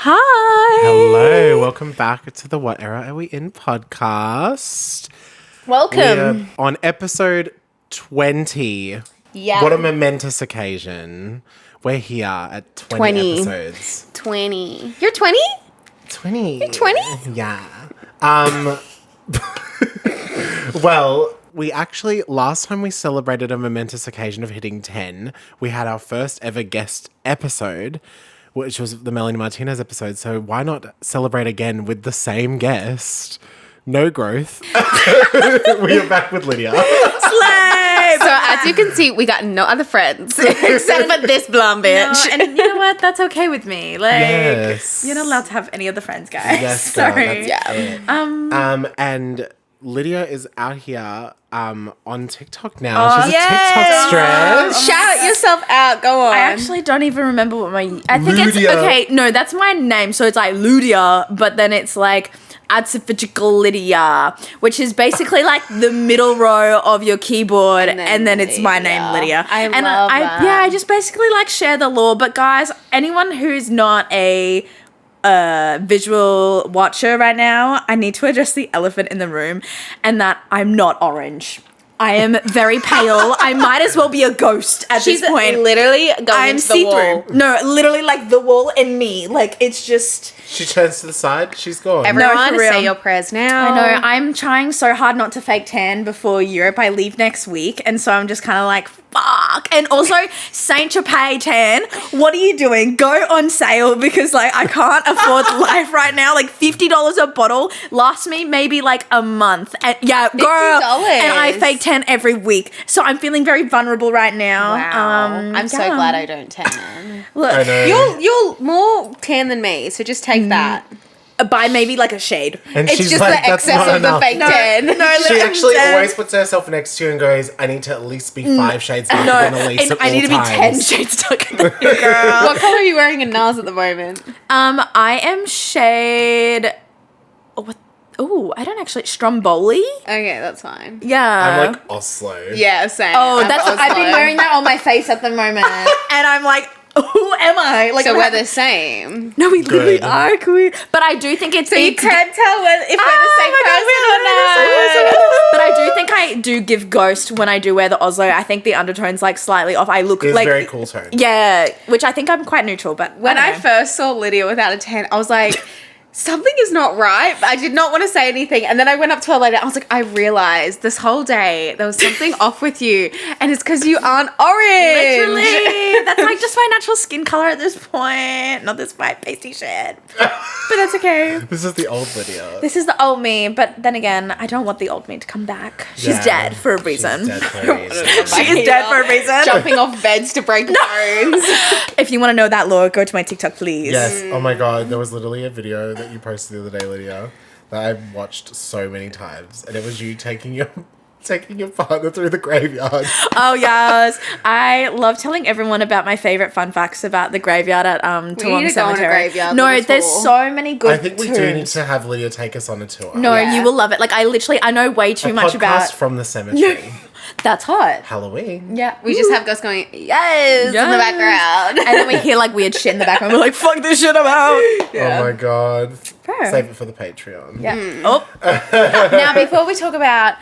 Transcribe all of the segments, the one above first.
Hi. Hello, welcome back to the What Era Are We In podcast. Welcome. We're on episode 20. Yeah. What a momentous occasion. We're here at 20 episodes. 20. You're 20? 20. You're 20? Yeah. Well, we actually, last time we celebrated a momentous occasion of hitting 10, we had our first ever guest episode, which was the Melanie Martinez episode. So why not celebrate again with the same guest? No growth. We are back with Lydia. Slay! So as you can see, we got no other friends except for this blonde bitch. No, and you know what? That's okay with me. Like, Yes. you're not allowed to have any other friends, guys. Yes, girl, Sorry. that's Yeah. it. And Lydia is out here on TikTok now. She's a yes. TikTok stress. Shout yourself out. Go on. I actually don't even remember what I think Ludia. it's okay. No, that's my name. So it's like Lydia, but then it's like Artificial Lydia, which is basically like the middle row of your keyboard, and then it's my name, Lydia. I and love that. Yeah, I just basically like share the lore. But guys, anyone who's not a visual watcher right now, I need to address the elephant in the room, and that I'm not orange. I am very pale. I might as well be a ghost at She's this point. literally going I'm into the wall. see-through. No, literally like the wall and me. Like it's just. She turns to the side. She's gone. Everyone, for real. say your prayers now. I know. I'm trying so hard not to fake tan before Europe. I leave next week, and so I'm just kind of like, fuck. And also, Saint Tropez tan. What are you doing? Go on sale because like I can't afford life right now. Like $50 a bottle lasts me maybe like a month. And yeah, girl. $50. And I fake tan every week, so I'm feeling very vulnerable right now. Wow. I'm so yeah. glad I don't tan. Look, I know. You're more tan than me, so just take that. buy maybe like a shade. And It's she's just like, the that's excess not of the enough. fake tan. No, She literally, actually tan. always puts herself next to you and goes, I need to at least be 5 shades darker than Elise and at I all need to be 10 times. shades darker than you, girl. What color are you wearing in NARS at the moment? I am shade. Oh, I don't actually. Stromboli? Okay, that's fine. Yeah. I'm like Oslo. Yeah, same. Oh, I'm that's. I've been Oslo. wearing that on my face at the moment, and I'm like, who am I? Like, So I'm we're having- the same. No, we literally Good. are queer. But I do think it's. So you can't tell if we're the same Oh my God, person or not. But I do think I do give ghost when I do wear the Oslo. I think the undertone's like slightly off. I look It's like very cool tone. Yeah, which I think I'm quite neutral. But When I don't know. first saw Lydia without a tan, I was like, something is not right. But I did not want to say anything. And then I went up to her later. I was like, I realized this whole day there was something off with you. And it's because you aren't orange. Literally, that's like just my natural skin color at this point. Not this white pasty shit. But that's okay. This is the old Lydia. This is the old me, but then again, I don't want the old me to come back. She's Yeah, dead for a reason. She's dead for a reason. She is dead for a reason. Jumping off beds to break bones. If you want to know that lore, go to my TikTok, please. Yes. Oh my God. There was literally a video that you posted the other day, Lydia, that I've watched so many times, and it was you taking your partner through the graveyard. Oh yes, I love telling everyone about my favorite fun facts about the graveyard at need Toowong to go on a Cemetery. graveyard No, little there's tour. so many good. I think we do need to have Lydia take us on a tour. No, Yeah. you will love it. Like I know way too a much podcast about. from the cemetery. That's hot. Halloween. Yeah, We just have Gus going, yes, in the Yes. background. and then we hear like weird shit in the background. We're like, "Fuck this shit, I'm out." Oh my God. Fair. Save it for the Patreon. Yeah. Oh, Now, before we talk about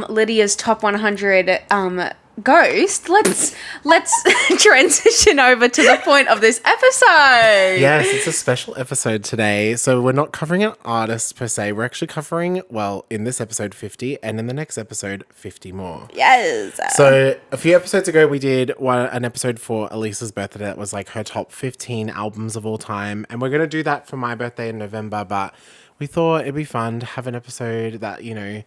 Lydia's top 100 ghost, let's transition over to the point of this episode. Yes, it's a special episode today. So we're not covering an artist per se. We're actually covering, well, in this episode 50, and in the next episode 50 more. Yes. So a few episodes ago, we did an episode for Elisa's birthday that was like her top 15 albums of all time. And we're going to do that for my birthday in November. But we thought it'd be fun to have an episode that, you know,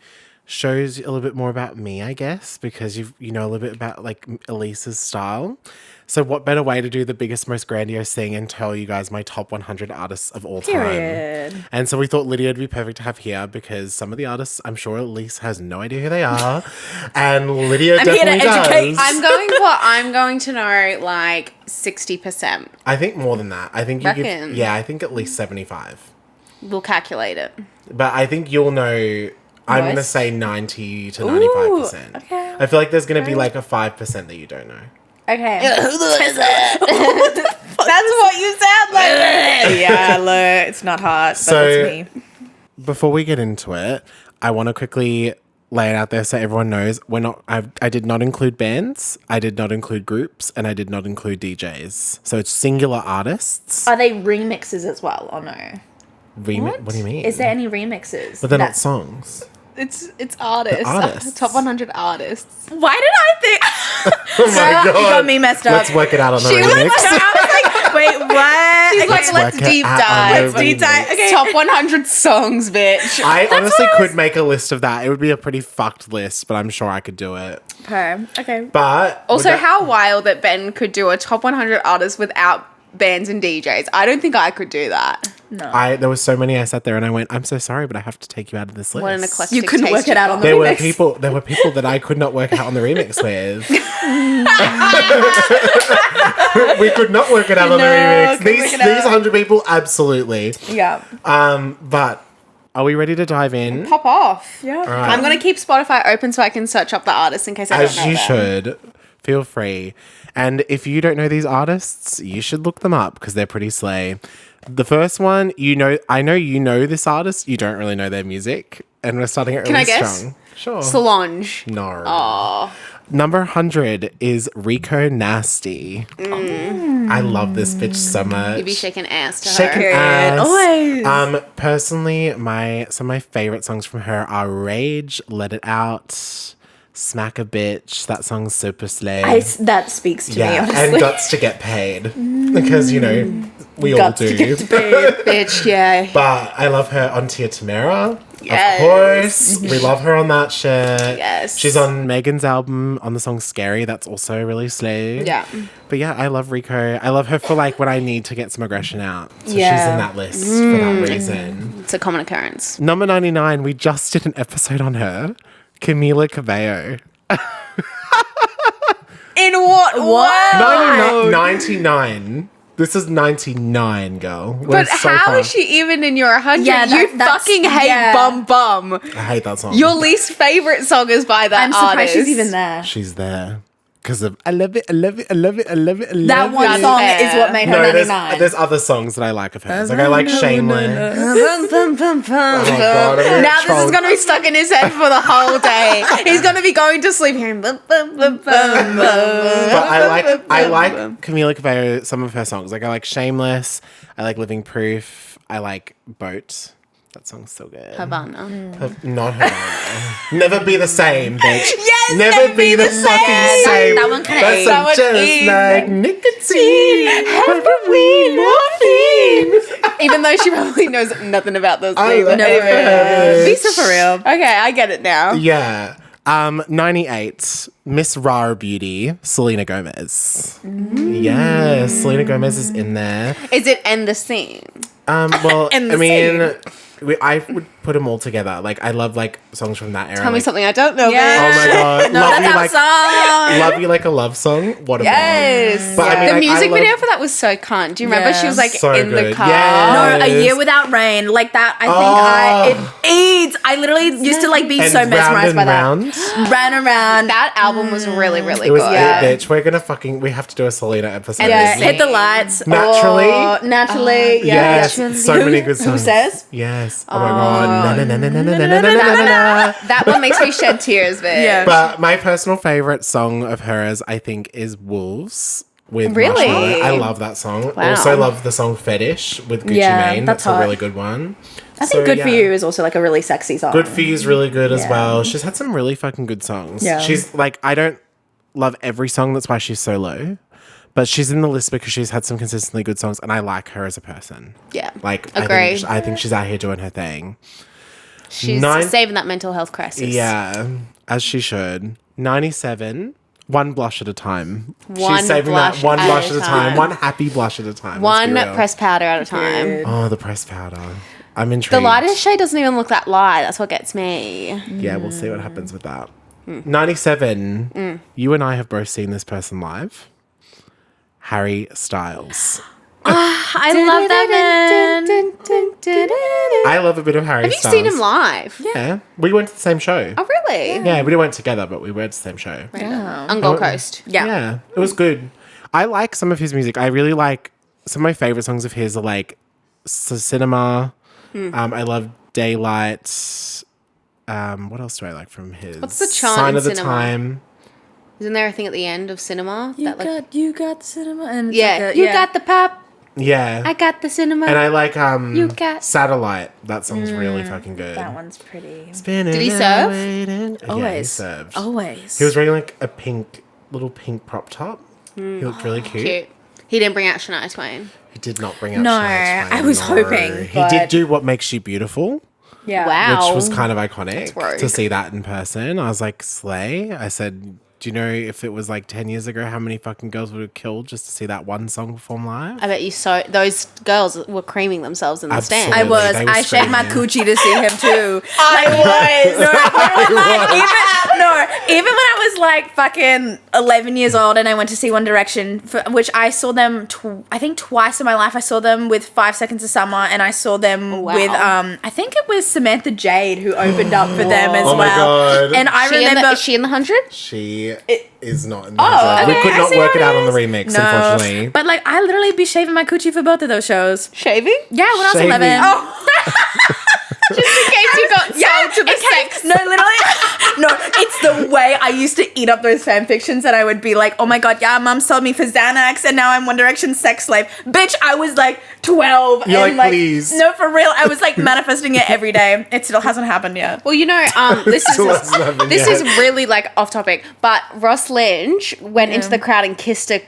shows a little bit more about me, I guess, because you know a little bit about like Elisa's style. So what better way to do the biggest, most grandiose thing and tell you guys my top 100 artists of all period. time. And so we thought Lydia would be perfect to have here because some of the artists, I'm sure Elise has no idea who they are. And Lydia I'm here to definitely educate. does. I'm going to know like 60%. I think more than that. I think you Reckon? I think at least 75. We'll calculate it. But I think you'll know. I'm going to Most? say 90 to 95%. okay. I feel like there's going to be like a 5% that you don't know. Okay. Who is it? Fuck That's what you sound like. Yeah, look, it's not hard, but So- it's me. Before we get into it, I want to quickly lay it out there so everyone knows I did not include bands, I did not include groups, and I did not include DJs. So it's singular artists. Are they remixes as well, or no? What do you mean? Is there any remixes? But they're not songs. It's artists. artists. Top 100 artists. Why did I think? Oh my You got me messed up. Let's work it out on the She was remix. I was like, wait, what? She's Okay. like, let's work it deep out on dive. the deep dive. remix. Okay. Top 100 songs, bitch. I honestly what I could make a list of that. It would be a pretty fucked list, but I'm sure I could do it. Okay. But Also, would that- how wild that Ben could do a top 100 artists without bands and DJs. I don't think I could do that. No. there was so many I sat there and I went, I'm so sorry, but I have to take you out of this list. What an eclectic You couldn't taste work it you've out got. on the There were remix. people that I could not work out on the remix with. We could not work it out on the No, remix. couldn't These work it out. 100 people, absolutely. Yeah. But are we ready to dive in? Pop off. Yeah. right. I'm going to keep Spotify open so I can search up the artists in case I As don't know you them. should. Feel free. And if you don't know these artists, you should look them up because they're pretty slay. The first one, I know you know this artist, you don't really know their music. And we're starting it really Can I guess? strong. Sure. Solange. No. Oh. Number 100 is Rico Nasty. I love this bitch so much. You be shaking ass to Shaking her. ass. Always. Personally, some of my favorite songs from her are Rage, Let It Out, Smack a Bitch. That song's super slay. That speaks to me, yeah, honestly. and Guts to Get Paid because we all Guts to do. get paid. Bitch, yeah. But I love her on Tia Tamara. Yes. Of course. We love her on that shit. Yes. She's on Megan's album on the song Scary. That's also really slay. Yeah. But yeah, I love Rico. I love her for like when I need to get some aggression out. So she's Yeah. in that list for that reason. It's a common occurrence. Number 99, we just did an episode on her. Camila Cabello. In what? What? 99. This is 99, girl. We're But so how far. is she even in your 100? Yeah, you that's- fucking hate yeah. Bum Bum. I hate that song. Your least favorite song is by that I'm surprised artist. she's even there. She's there. Because of I love it, I love it, I love it, I love it, I love That one That's song fair. is what made her No, 99. there's other songs that I like of hers. Like I like Shameless. Bum, bum, bum, bum, God, I'm gonna now this troll. is going to be stuck in his head for the whole day. He's going to be going to sleep hearing bum, bum, bum, bum, bum, But I like Camila Cabello, some of her songs. Like I like Shameless. I like Living Proof. I like Boat. That song's so good. Havana. Not Havana. Never be the same, bitch. Yes, Never be the fucking same. that one kinda That's is. That one just is. like nicotine. Heroin, morphine. Even though she probably knows nothing about those I things. love her. Visa for real. Okay, I get it now. Yeah. 98, Miss Rare Beauty, Selena Gomez. Yes, Selena Gomez is in there. Is it end the scene? Well, And the I mean, I would put them all together. Like, I love like songs from that era. Tell me like, something I don't know. Yeah. Oh my god, No, love you that's like our song. love you like a love song. What a Yes. bomb. But I mean, The like, music I love- video for that was so cunt. Do you remember? Yeah. She was like So in the good. car. Yeah. No, A Year Without Rain. Like that, I think it aids. I literally used to like be and so mesmerized by that. round. Ran around. That album was really, really It was good. it, bitch. We're gonna we have to do a Selena episode. Yeah, Sing. hit the lights. Naturally. Oh, naturally. Yes, yeah. so many good songs. Who says? Yes. Oh my god. Na, na, na, na, na, na, na, na, na, na, na. That one makes me shed tears, bitch. Yeah. But my personal favorite song of hers, I think, is Wolves with Really? Marshmello. I love that song. Wow. Also love the song Fetish with Gucci Yeah, Mane. that's That's a hot. really good one. I think Good For You is also like a really sexy song. Good For You is really good as Yeah. well. She's had some really fucking good songs. Yeah. She's like, I don't love every song. That's why she's so low. But she's in the list because she's had some consistently good songs and I like her as a person. Yeah. Like, Agree. I think she's out here doing her thing. She's saving that mental health crisis. Yeah, as she should. 97, one blush at a time. One She's saving blush that one at blush a at a time. time. One happy blush at a time. One let's be real. press powder at a time. Oh, the press powder. I'm The intrigued. lightest shade doesn't even look that light. That's what gets me. Yeah, we'll see what happens with that. 97, you and I have both seen this person live. Harry Styles. I love that man. I love a bit of Harry Have you Styles. seen him live? Yeah. We went to the same show. Oh, really? Yeah, we didn't went together, but we went to the same show. On Gold Coast. Yeah. Yeah, it was good. I like some of his music. I really like some of my favorite songs of his are like Cinema. I love Daylight. What else do I like from his? What's the chant Sign in of the Cinema? Time. Isn't there a thing at the end of Cinema? You got the cinema, and it's yeah, like you got the pop. Yeah. I got the cinema. And I like You got- Satellite. That song's really fucking good. that one's pretty. Spinning Did he serve? Yeah, he Always. served. Always. He was wearing like a little pink prop top. He looked really cute. Cute. He didn't bring out Shania Twain. He did not bring out No, Shania Twain, I was no. hoping, He but- did do What Makes You Beautiful, Yeah. Wow. which was kind of iconic rogue. to see that in person. I was like, slay. I said, do you know if it was like 10 years ago, how many fucking girls would have killed just to see that one song perform live? I bet you those girls were creaming themselves in the stand. I was. They were I shaved my screaming. coochie to see him too. Even when I was like fucking 11 years old and I went to see One Direction, which I saw them, I think twice in my life. I saw them with 5 Seconds of Summer, and I saw them Wow. with, I think it was Samantha Jade who opened up for them as Oh my well. God. And I remember. Is she in the 100? She is not in the Oh, we okay, could I not see work how it out it on the is. remix, No. unfortunately. But like, I literally be shaving my coochie for both of those shows. Shaving? Yeah, when I was Shaving. 11. Oh. Just in case you got sold to the in case- sex. No, literally. No, it's the way I used to eat up those fan fictions that I would be like, oh my God, yeah, mom sold me for Xanax and now I'm One Direction sex slave. Bitch, I was like 12. You're and like, please. No, for real. I was like manifesting it every day. It still hasn't happened yet. Well, you know, this is Still hasn't happened this yet. is really like off topic, but Ross Lynch went into the crowd and kissed a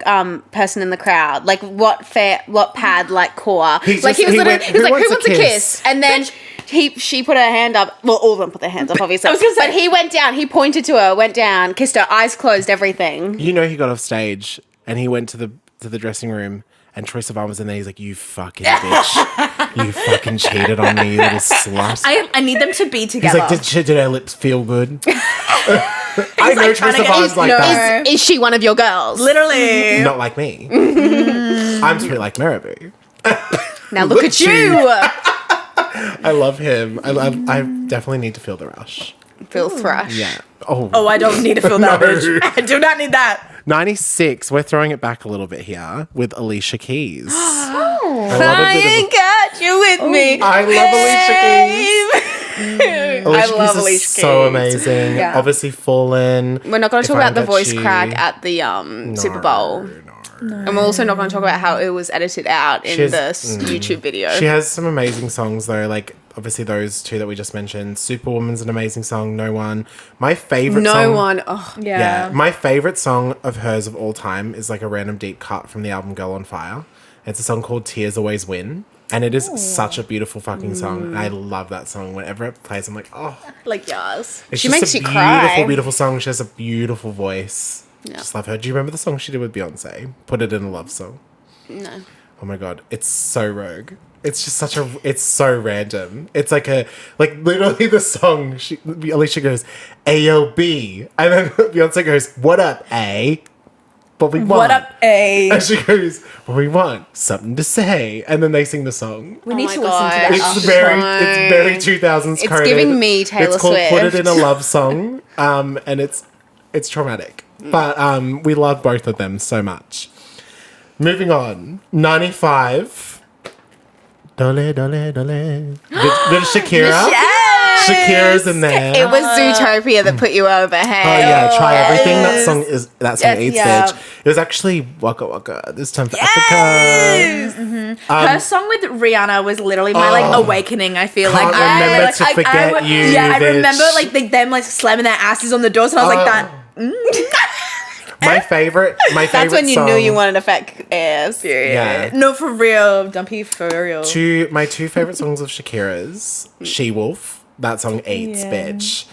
person in the crowd. Like what pad like core. He Like just- he went, he was like, "Who who wants wants a a kiss?" kiss? And then she put her hand up. Well, all of them put their hands up, obviously. I was gonna say- but he went down. He pointed to her, went down, kissed her, eyes closed, everything. You know, he got off stage and he went to the dressing room, and Troye Sivan was in there. He's like, "You fucking bitch, you fucking cheated on me, you little slut." I need them to be He's together. like, did her lips feel good? I know like trying Troye to get Sivan's his like nose. that. Is she one of your girls? literally. Not like me. I'm sweet like Marabou. Now look at you. I love him. I definitely need to feel the rush. Phil Thrush. Yeah. Oh. Oh, I don't need to feel that, No. bitch. I do not need that. 96. We're throwing it back a little bit here with Alicia Keys. I I ain't got you with me. love Alicia Keys. I love Keys is Alicia so Keys. amazing. Yeah. Obviously, Fallen. We're not going to If talk I about the Get voice You. crack at the Super Bowl. And we're also not going to talk about how it was edited out in She has- this YouTube video. She has some amazing songs though, like obviously those two that we just mentioned. Superwoman's an amazing song. No One. My favorite no song. one. Oh, Yeah. My favorite song of hers of all time is like a random deep cut from the album Girl on Fire. It's a song called Tears Always Win. And it is such a beautiful fucking song. And I love that song. Whenever it plays, I'm like, oh. Like, yes. It's She just makes a you cry. beautiful, beautiful song. She has a beautiful voice. Yeah. Just love her. Do you remember the song she did with Beyonce? Put It in a Love Song. no. Oh my god, it's so rogue. It's just it's so random. It's like literally the song, Alicia goes, AOB. And then Beyonce goes, what up, A? What we want. What up, A? And she goes, what we want, something to say. And then they sing the song. We need my to listen to God. that. It's after very 2000s It's coded. giving me Taylor It's called Put It Swift. in a Love Song. And it's traumatic. But we love both of them so much. Moving on. 95. Dole, dole, dole. Bit of Shakira. Yes! Shakira's in there. It was Zootopia that put you over. Oh Hey. yeah, Try Everything. That Yes. song eats yeah. bitch. It was actually Waka Waka. This time for Africa. Her song with Rihanna was literally my like awakening. I feel Can't like remember I to like, forget would- you, Yeah, I bitch. remember like them like slamming their asses on the doors, and I was like that. My favorite That's when you song, knew you wanted to fuck ass. Yeah. No, for real, Dumpy, for real. My two favorite songs of Shakira's, She Wolf. That song eats Yeah. bitch.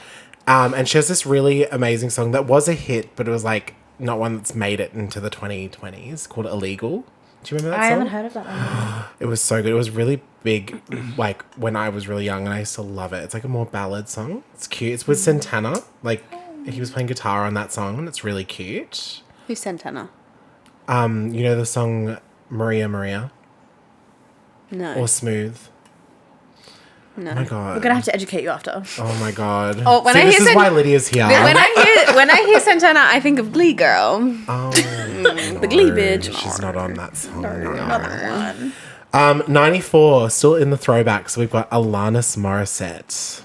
And she has this really amazing song that was a hit, but it was like not one that's made it into the 2020s, called Illegal. Do you remember that I song? haven't heard of that one. It was so good. It was really big, like when I was really young, and I used to love it. It's like a more ballad song. It's cute. It's with Santana. Like he was playing guitar on that song, and it's really cute. Who's Santana? You know the song Maria Maria No. or Smooth? No. Oh my god. We're gonna have to educate you after. Oh my god. Oh, when See, I this hear is why Lydia's here. When I hear Santana, I think of Glee Girl. Oh. The cleavage. She's not on that song. Not that one. 94, still in the throwbacks, we've got Alanis Morissette.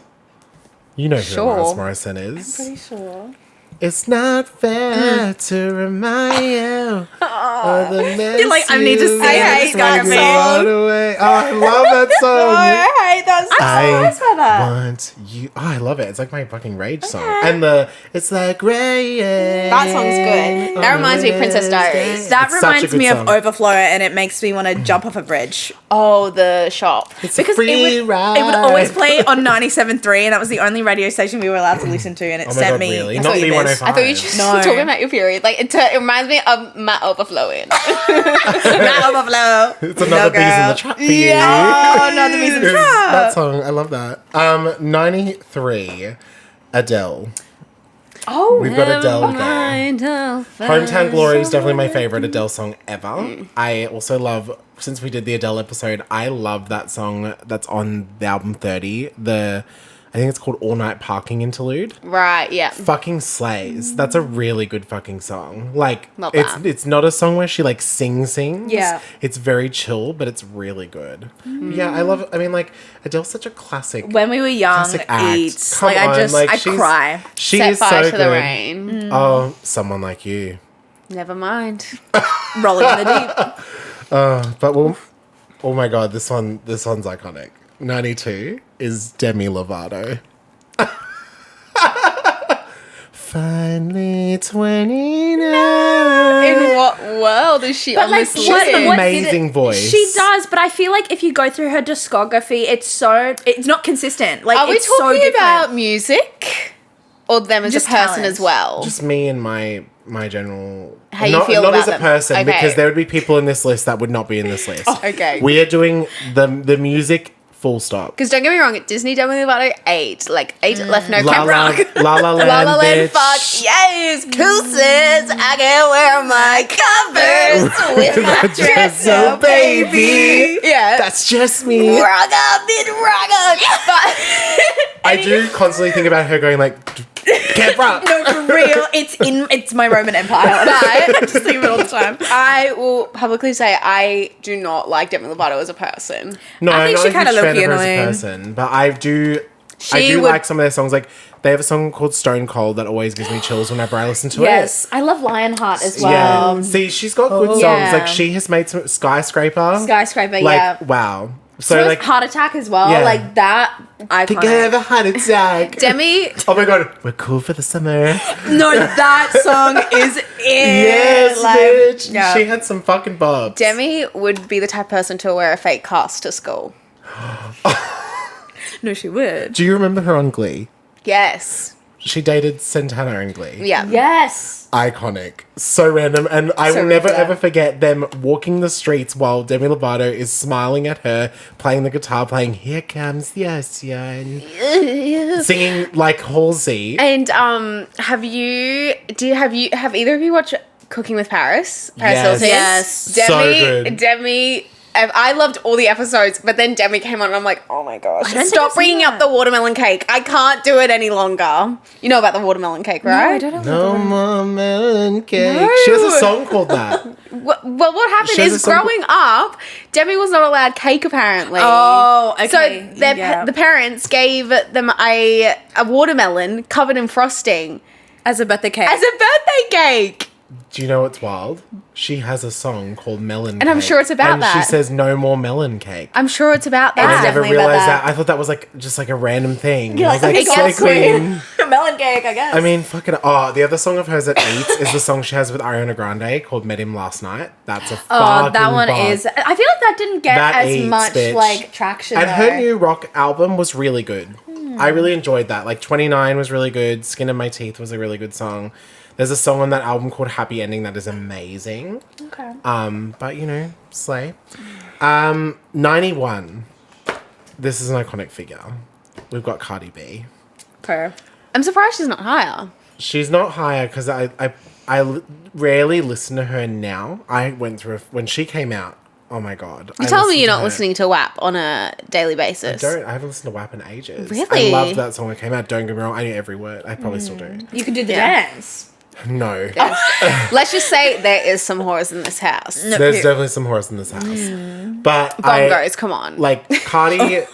You know who Sure. Alanis Morissette is. Pretty sure. It's not fair to remind you of the You're like, I need to sing hate that song. away. Oh, I love that song. I hate that song. I I'm surprised by that. want you. Oh, I love it. It's like my fucking rage song. And it's like rain. That song's good. That reminds me of Princess Diaries. That It's such a reminds good me song. of Overflow, and it makes me want to jump off a bridge. Oh, the shop. It's Because a free it ride. would always play on 97.3, and that was the only radio station we were allowed to listen to, and it Oh my sent God, me. really? to Not tears. B105. I thought you were just No. talking about your period. Like it reminds me of Matt overflowing. Not Overflow. It's another bees in the trap for you. Oh, another bees in the It's trap. that song. I love that. 93, Adele. Oh, We've got Adele there. Hometown Glory is definitely my favorite Adele song ever. I also love, since we did the Adele episode, I love that song that's on the album 30. I think it's called All Night Parking Interlude. Right, yeah. Fucking slays. That's a really good fucking song. Like, Not it's bad. it's not a song where she like sings. Yeah. It's very chill, but it's really good. Yeah, I love it. I mean, like, Adele's such a classic. When we were young, Classic act. eats. Come Like, I on, just, like, I she's- cry. She Set is fire so to good. the rain. Oh, someone like you. Never mind. Rolling in the deep. But we'll. Oh my god, this one's iconic. 92 is Demi Lovato. Finally 29. In what world is she on like, this what- She has an list? what- amazing voice. She does, but I feel like if you go through her discography, it's not consistent. Like, Are we it's so talking different. about music or them as Just a person talent. as well? Just me and my general. How you not, feel not about as a them. person, Okay. because there would be people in this list that would not be in this list. Okay. We are doing the music full stop. Because don't get me wrong, Disney Demi Lovato 8. Like 8 left no La Camp La, Rock. La La Land, La La Land, bitch. fuck yes, Cousins. I can wear my covers with my dress, Oh, baby. Yeah, That's just me. rock up, bit rock up. But I do constantly think about her going like, Camp Rock. No, for real, it's my Roman Empire. I just think of it all the time. I will publicly say I do not like Demi Lovato as a person. No, I think I'm she not a kinda huge fan low-key of her as a annoying. person, but I do She would- like some of their songs. Like, they have a song called Stone Cold that always gives me chills whenever I listen to Yes, I love Lionheart as it. well. Yeah. See, she's got good songs. Yeah. Like, she has made some Skyscraper. Skyscraper, Like, yeah. wow. So, So like, Heart Attack as well. Yeah. Like that. together, Iconic. heart attack. Demi, Oh my god, we're cool for the summer. No, that song is it. Yes, Like, bitch. yeah. She had some fucking bobs. Demi would be the type of person to wear a fake cast to school. No, she would. Do you remember her on Glee? Yes. She dated Santana in Glee. Yeah. Yes. Iconic. So random. And I So will never random. ever forget them walking the streets while Demi Lovato is smiling at her, playing the guitar, playing Here Comes the Ocean. Singing like Halsey. And have either of you watched Cooking with Paris? Yes. Hilton? Yes. So good. Demi. I loved all the episodes, but then Demi came on and I'm like, oh my gosh, don't think stop I've seen bringing up that. the watermelon cake. I can't do it any longer. You know about the watermelon cake, right? No, I don't No know. more melon cake. No. She has a song called that. Well, what happened She has is a song growing up, Demi was not allowed cake apparently. Oh, okay. So Yeah. the parents gave them a watermelon covered in frosting As a birthday cake. as a birthday cake. Do you know what's wild? She has a song called Melon And I'm Cake, sure it's about and that. she says no more melon cake. I'm sure it's about I that. never definitely about realized that. that. I thought that was like just like a random thing. You're I was like, like, okay, so girl, queen. Melon cake, I guess. I mean, fucking. Oh, the other song of hers that eats is the song she has with Ariana Grande called "Met Him Last Night." That's a fucking that one bop. is. I feel like that didn't get That as eats, much bitch. like traction. And though. her new rock album was really good. I really enjoyed that. Like 29 was really good. Skin in My Teeth was a really good song. There's a song on that album called Happy Ending that is amazing. Okay. But you know, slay. 91. This is an iconic figure. We've got Cardi B. Her. I'm surprised she's not higher. She's not higher because I rarely listen to her now. I went through when she came out. Oh my god! You tell me you're not listening to WAP on a daily basis. I haven't listened to WAP in ages. Really? I loved that song when it came out. Don't get me wrong. I knew every word. I probably still do. You could do the Yeah. dance. No. Let's just say there is some whores in this house. There's definitely some horse in this house. But Bongos, come on. like Cardi,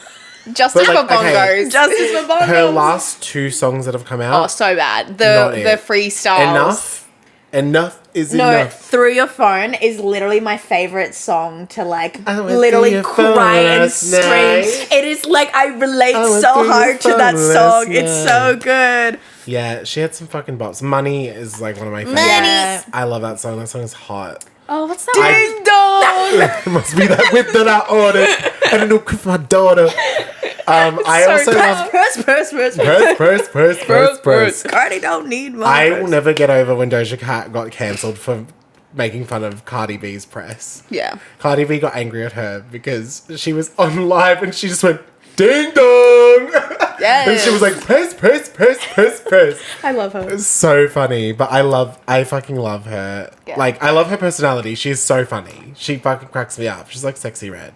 Justice but, for like, okay. bongos. Justice for bongos. her last 2 songs that have come Oh, out, so bad. Not The it. freestyles. enough is No, enough. Through Your Phone is literally my favorite song to like I went literally through your phone cry and last scream. night. It is like I relate I went so through your hard to phone that last song. It's so night. good. Yeah, she had some fucking bops. Money is like one of my favorites. Yeah. I love that song. That song is hot. Oh, what's that? Ding dong! It must be that whip that I ordered and a new crib for my daughter. I So also love purse. Cardi don't need my I purse. will never get over when Doja Cat got cancelled for making fun of Cardi B's press. Yeah. Cardi B got angry at her because she was on live and she just went ding dong. Yes. And she was like press. I love her. It's so funny, but I fucking love her. Yeah. Like, I love her personality. She's so funny. She fucking cracks me up. She's like Sexy Red.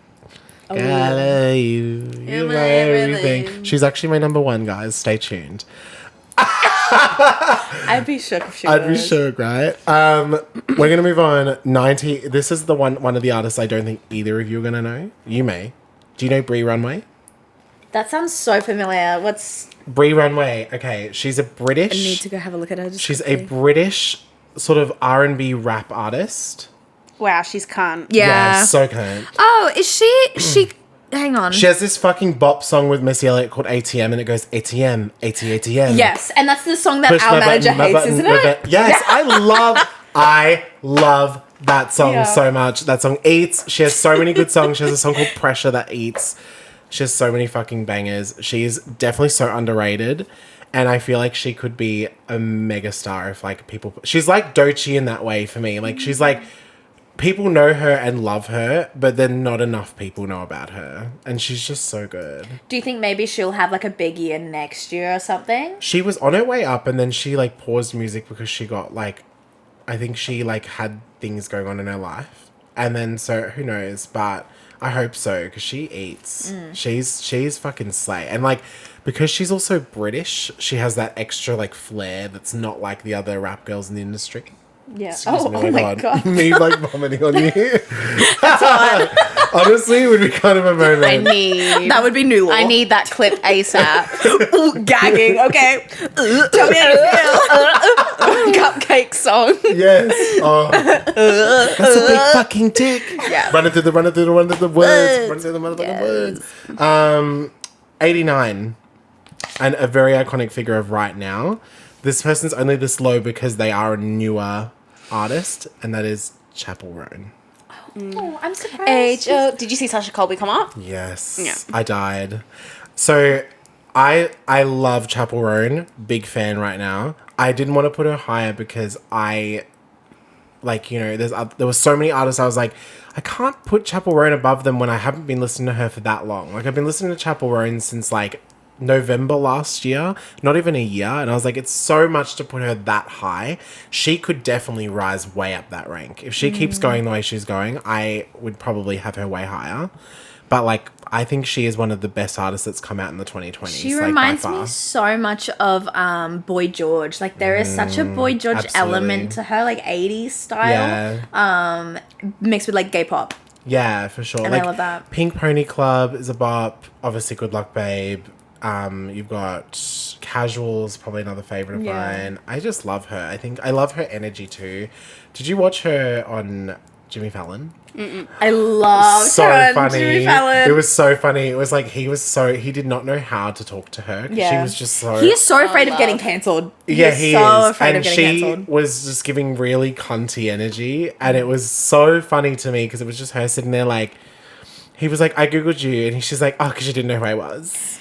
Oh, Girl, you're my everything. She's actually my number 1, guys. Stay tuned. I'd be shook if she I'd be was. shook, right? We're gonna move on. 90. This is the one of the artists I don't think either of you are gonna know. You may. Do you know Brie Runway? That sounds so familiar. What's... Brie Runway. Okay, she's a British. I need to go have a look at her. Just She's quickly. a British sort of R&B rap artist. Wow, she's cunt. Yeah. So cunt. Oh, is she... Hang on. She has this fucking bop song with Missy Elliott called ATM, and it goes ATM, ATM. Yes, and that's the song that Push our my manager button, my hates, button, isn't my it? button. Yes, I love that song Yeah. so much. That song eats. She has so many good songs. She has a song called Pressure that eats. She has so many fucking bangers. She's definitely so underrated. And I feel like she could be a mega star if like people... She's like Doechii in that way for me. Like she's like... People know her and love her, but then not enough people know about her. And she's just so good. Do you think maybe she'll have like a big year next year or something? She was on her way up and then she like paused music because she got like... I think she like had things going on in her life. And then so who knows, but I hope so because she eats. She's fucking slay. And like because she's also British, she has that extra like flair that's not like the other rap girls in the industry. Yeah. Excuse me, Oh my god. Me like vomiting on you. Honestly, it would be kind of a moment. That would be new law. I need that clip ASAP. Ooh, gagging. Okay. Tell me how you feel. Cupcake song. Yes. Oh. That's a big fucking dick. Yeah. Running through the words. Running through the motherfucking words. 89. And a very iconic figure of right now. This person's only this low because they are a newer artist, and that is Chapel Roan. Oh, I'm surprised. Did you see Sasha Colby come up? Yes. Yeah. I died. So I love Chapel Roan. Big fan right now. I didn't want to put her higher because I like, you know, there were so many artists I was like, I can't put Chapel Roan above them when I haven't been listening to her for that long. Like I've been listening to Chapel Roan since like November last year, not even a year, and I was like, it's so much to put her that high. She could definitely rise way up that rank. If she keeps going the way she's going, I would probably have her way higher. But like, I think she is one of the best artists that's come out in the 2020s. She like, reminds by far. me so much of Boy George. Like there is such a Boy George absolutely. element to her, like 80s style. Yeah, Mixed with like gay pop. yeah, for sure. And like, I love that. Pink Pony Club is a bop. Obviously, Good Luck Babe. You've got Casuals, probably another favorite of mine. I just love her. I think I love her energy too. Did you watch her on Jimmy Fallon? I love So her on funny. Jimmy Fallon. It was so funny. It was like he did not know how to talk to her. 'Cause she was just so. He is so afraid of love. getting cancelled. Yeah, is he so is. afraid And of getting she cancelled. was just giving really cunty energy. And it was so funny to me because it was just her sitting there like, he was like, I Googled you. And she's like, oh, because you didn't know who I was.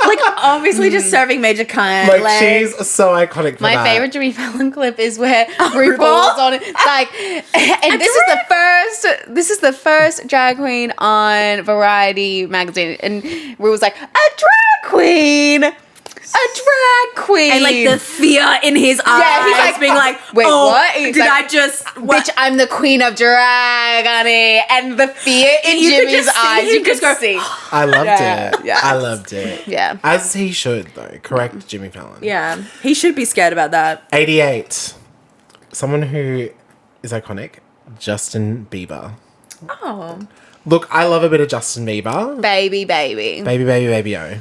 Like obviously just serving major cunt. Like, she's so iconic for My that. favorite Jimmy Fallon clip is where RuPaul's on it. Like, and this is the first drag queen on Variety magazine, and Ru was like, a drag queen. drag queen. And like the fear in his eyes. Yeah, he's like, being like, wait, oh, what? He's did like, I just bitch, I'm the queen of drag, honey. And the fear in You could Jimmy's just see eyes, him you could just go, see. I loved Yeah, it. yeah. I loved it. Yeah. As he should, though. Correct, Jimmy Fallon. Yeah, he should be scared about that. 88. Someone who is iconic, Justin Bieber. Oh. Look, I love a bit of Justin Bieber. Baby. Baby, baby, baby, oh.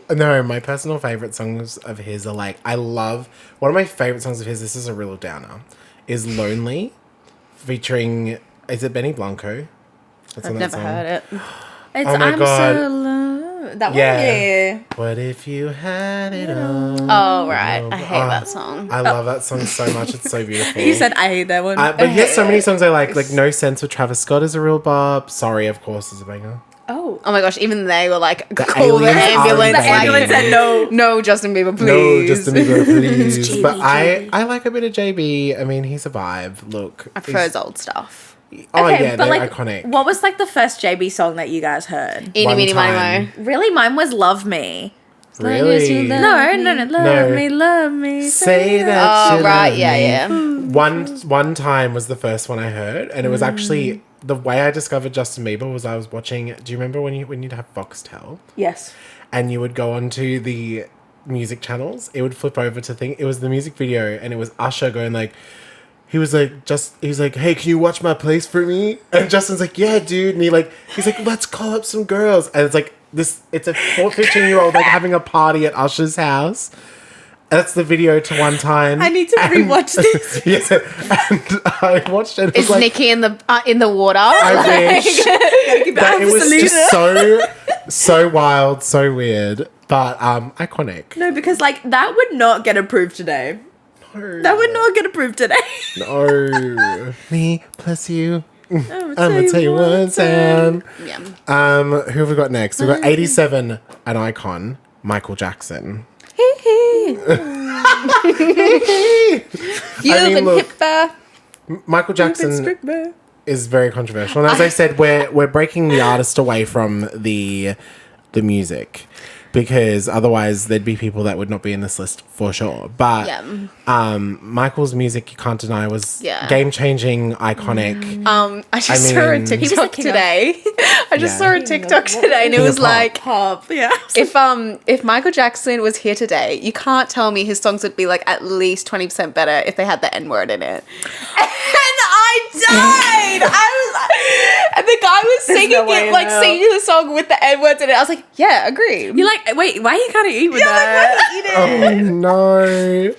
No, my personal favorite songs of his are like, one of my favorite songs of his, this is a real downer, is Lonely, featuring, is it Benny Blanco? That's I've on that never song. heard it. It's Oh my I'm God. so alone. That Yeah. one? Yeah. What if you had it all? Oh, right. I hate that song. I love that song so much. It's so beautiful. You said I hate that one. But he has so many songs I like. Like No Sense with Travis Scott is a real bop. Sorry, of course, is a banger. oh. Oh my gosh, even they were like, call the aliens are ambulance. The ambulance said no. No, Justin Bieber, please. No, Justin Bieber, please. JB, But JB. I like a bit of JB. I mean, he's a vibe. Look. I prefer his old stuff. Oh, Okay, yeah, but they're like, iconic. what was like the first JB song that you guys heard? Eeny, One meeny, miny, time. mo. Really, mine was Love Me. Really? No, love No. me, love me. Say that Oh, you right, love yeah, me. yeah. One time was the first one I heard, and it was actually the way I discovered Justin Bieber was I was watching. Do you remember when you'd have Foxtel Yes. and you would go onto the music channels? It would flip over to thing. It was the music video, and it was Usher going like. He was like, hey, can you watch my place for me? And Justin's like, yeah, dude. And he's like, let's call up some girls. And it's like it's a 15-year-old like having a party at Usher's house. That's the video to One Time. I need to rewatch this. Yes, and I watched it. It was Is like, Nikki in the water? I wish. But it was Absolutely. just so wild, so weird, but iconic. No, because like that would not get approved today. That would not get approved today. No. Me plus you. I'm I'ma tell you one time. Yeah. Who have we got next? We've got 87, an icon, Michael Jackson. You've been look, hipper. Michael Jackson is very controversial. And as I said, we're breaking the artist away from the music. Because otherwise there'd be people that would not be in this list for sure. But Yeah. Michael's music, you can't deny, was Yeah. game-changing, iconic. I just saw a mean- He was the TikTok king of- today. I just Yeah. saw a TikTok today, and it King of was pop. like, Pop, yeah. if Michael Jackson was here today, you can't tell me his songs would be like at least 20% better if they had the N word in it. And I died. And the guy was singing no way it, in like hell. singing the song with the N words in it. I was like, yeah, agree. You're like, wait, why you can't eat with that? Oh no.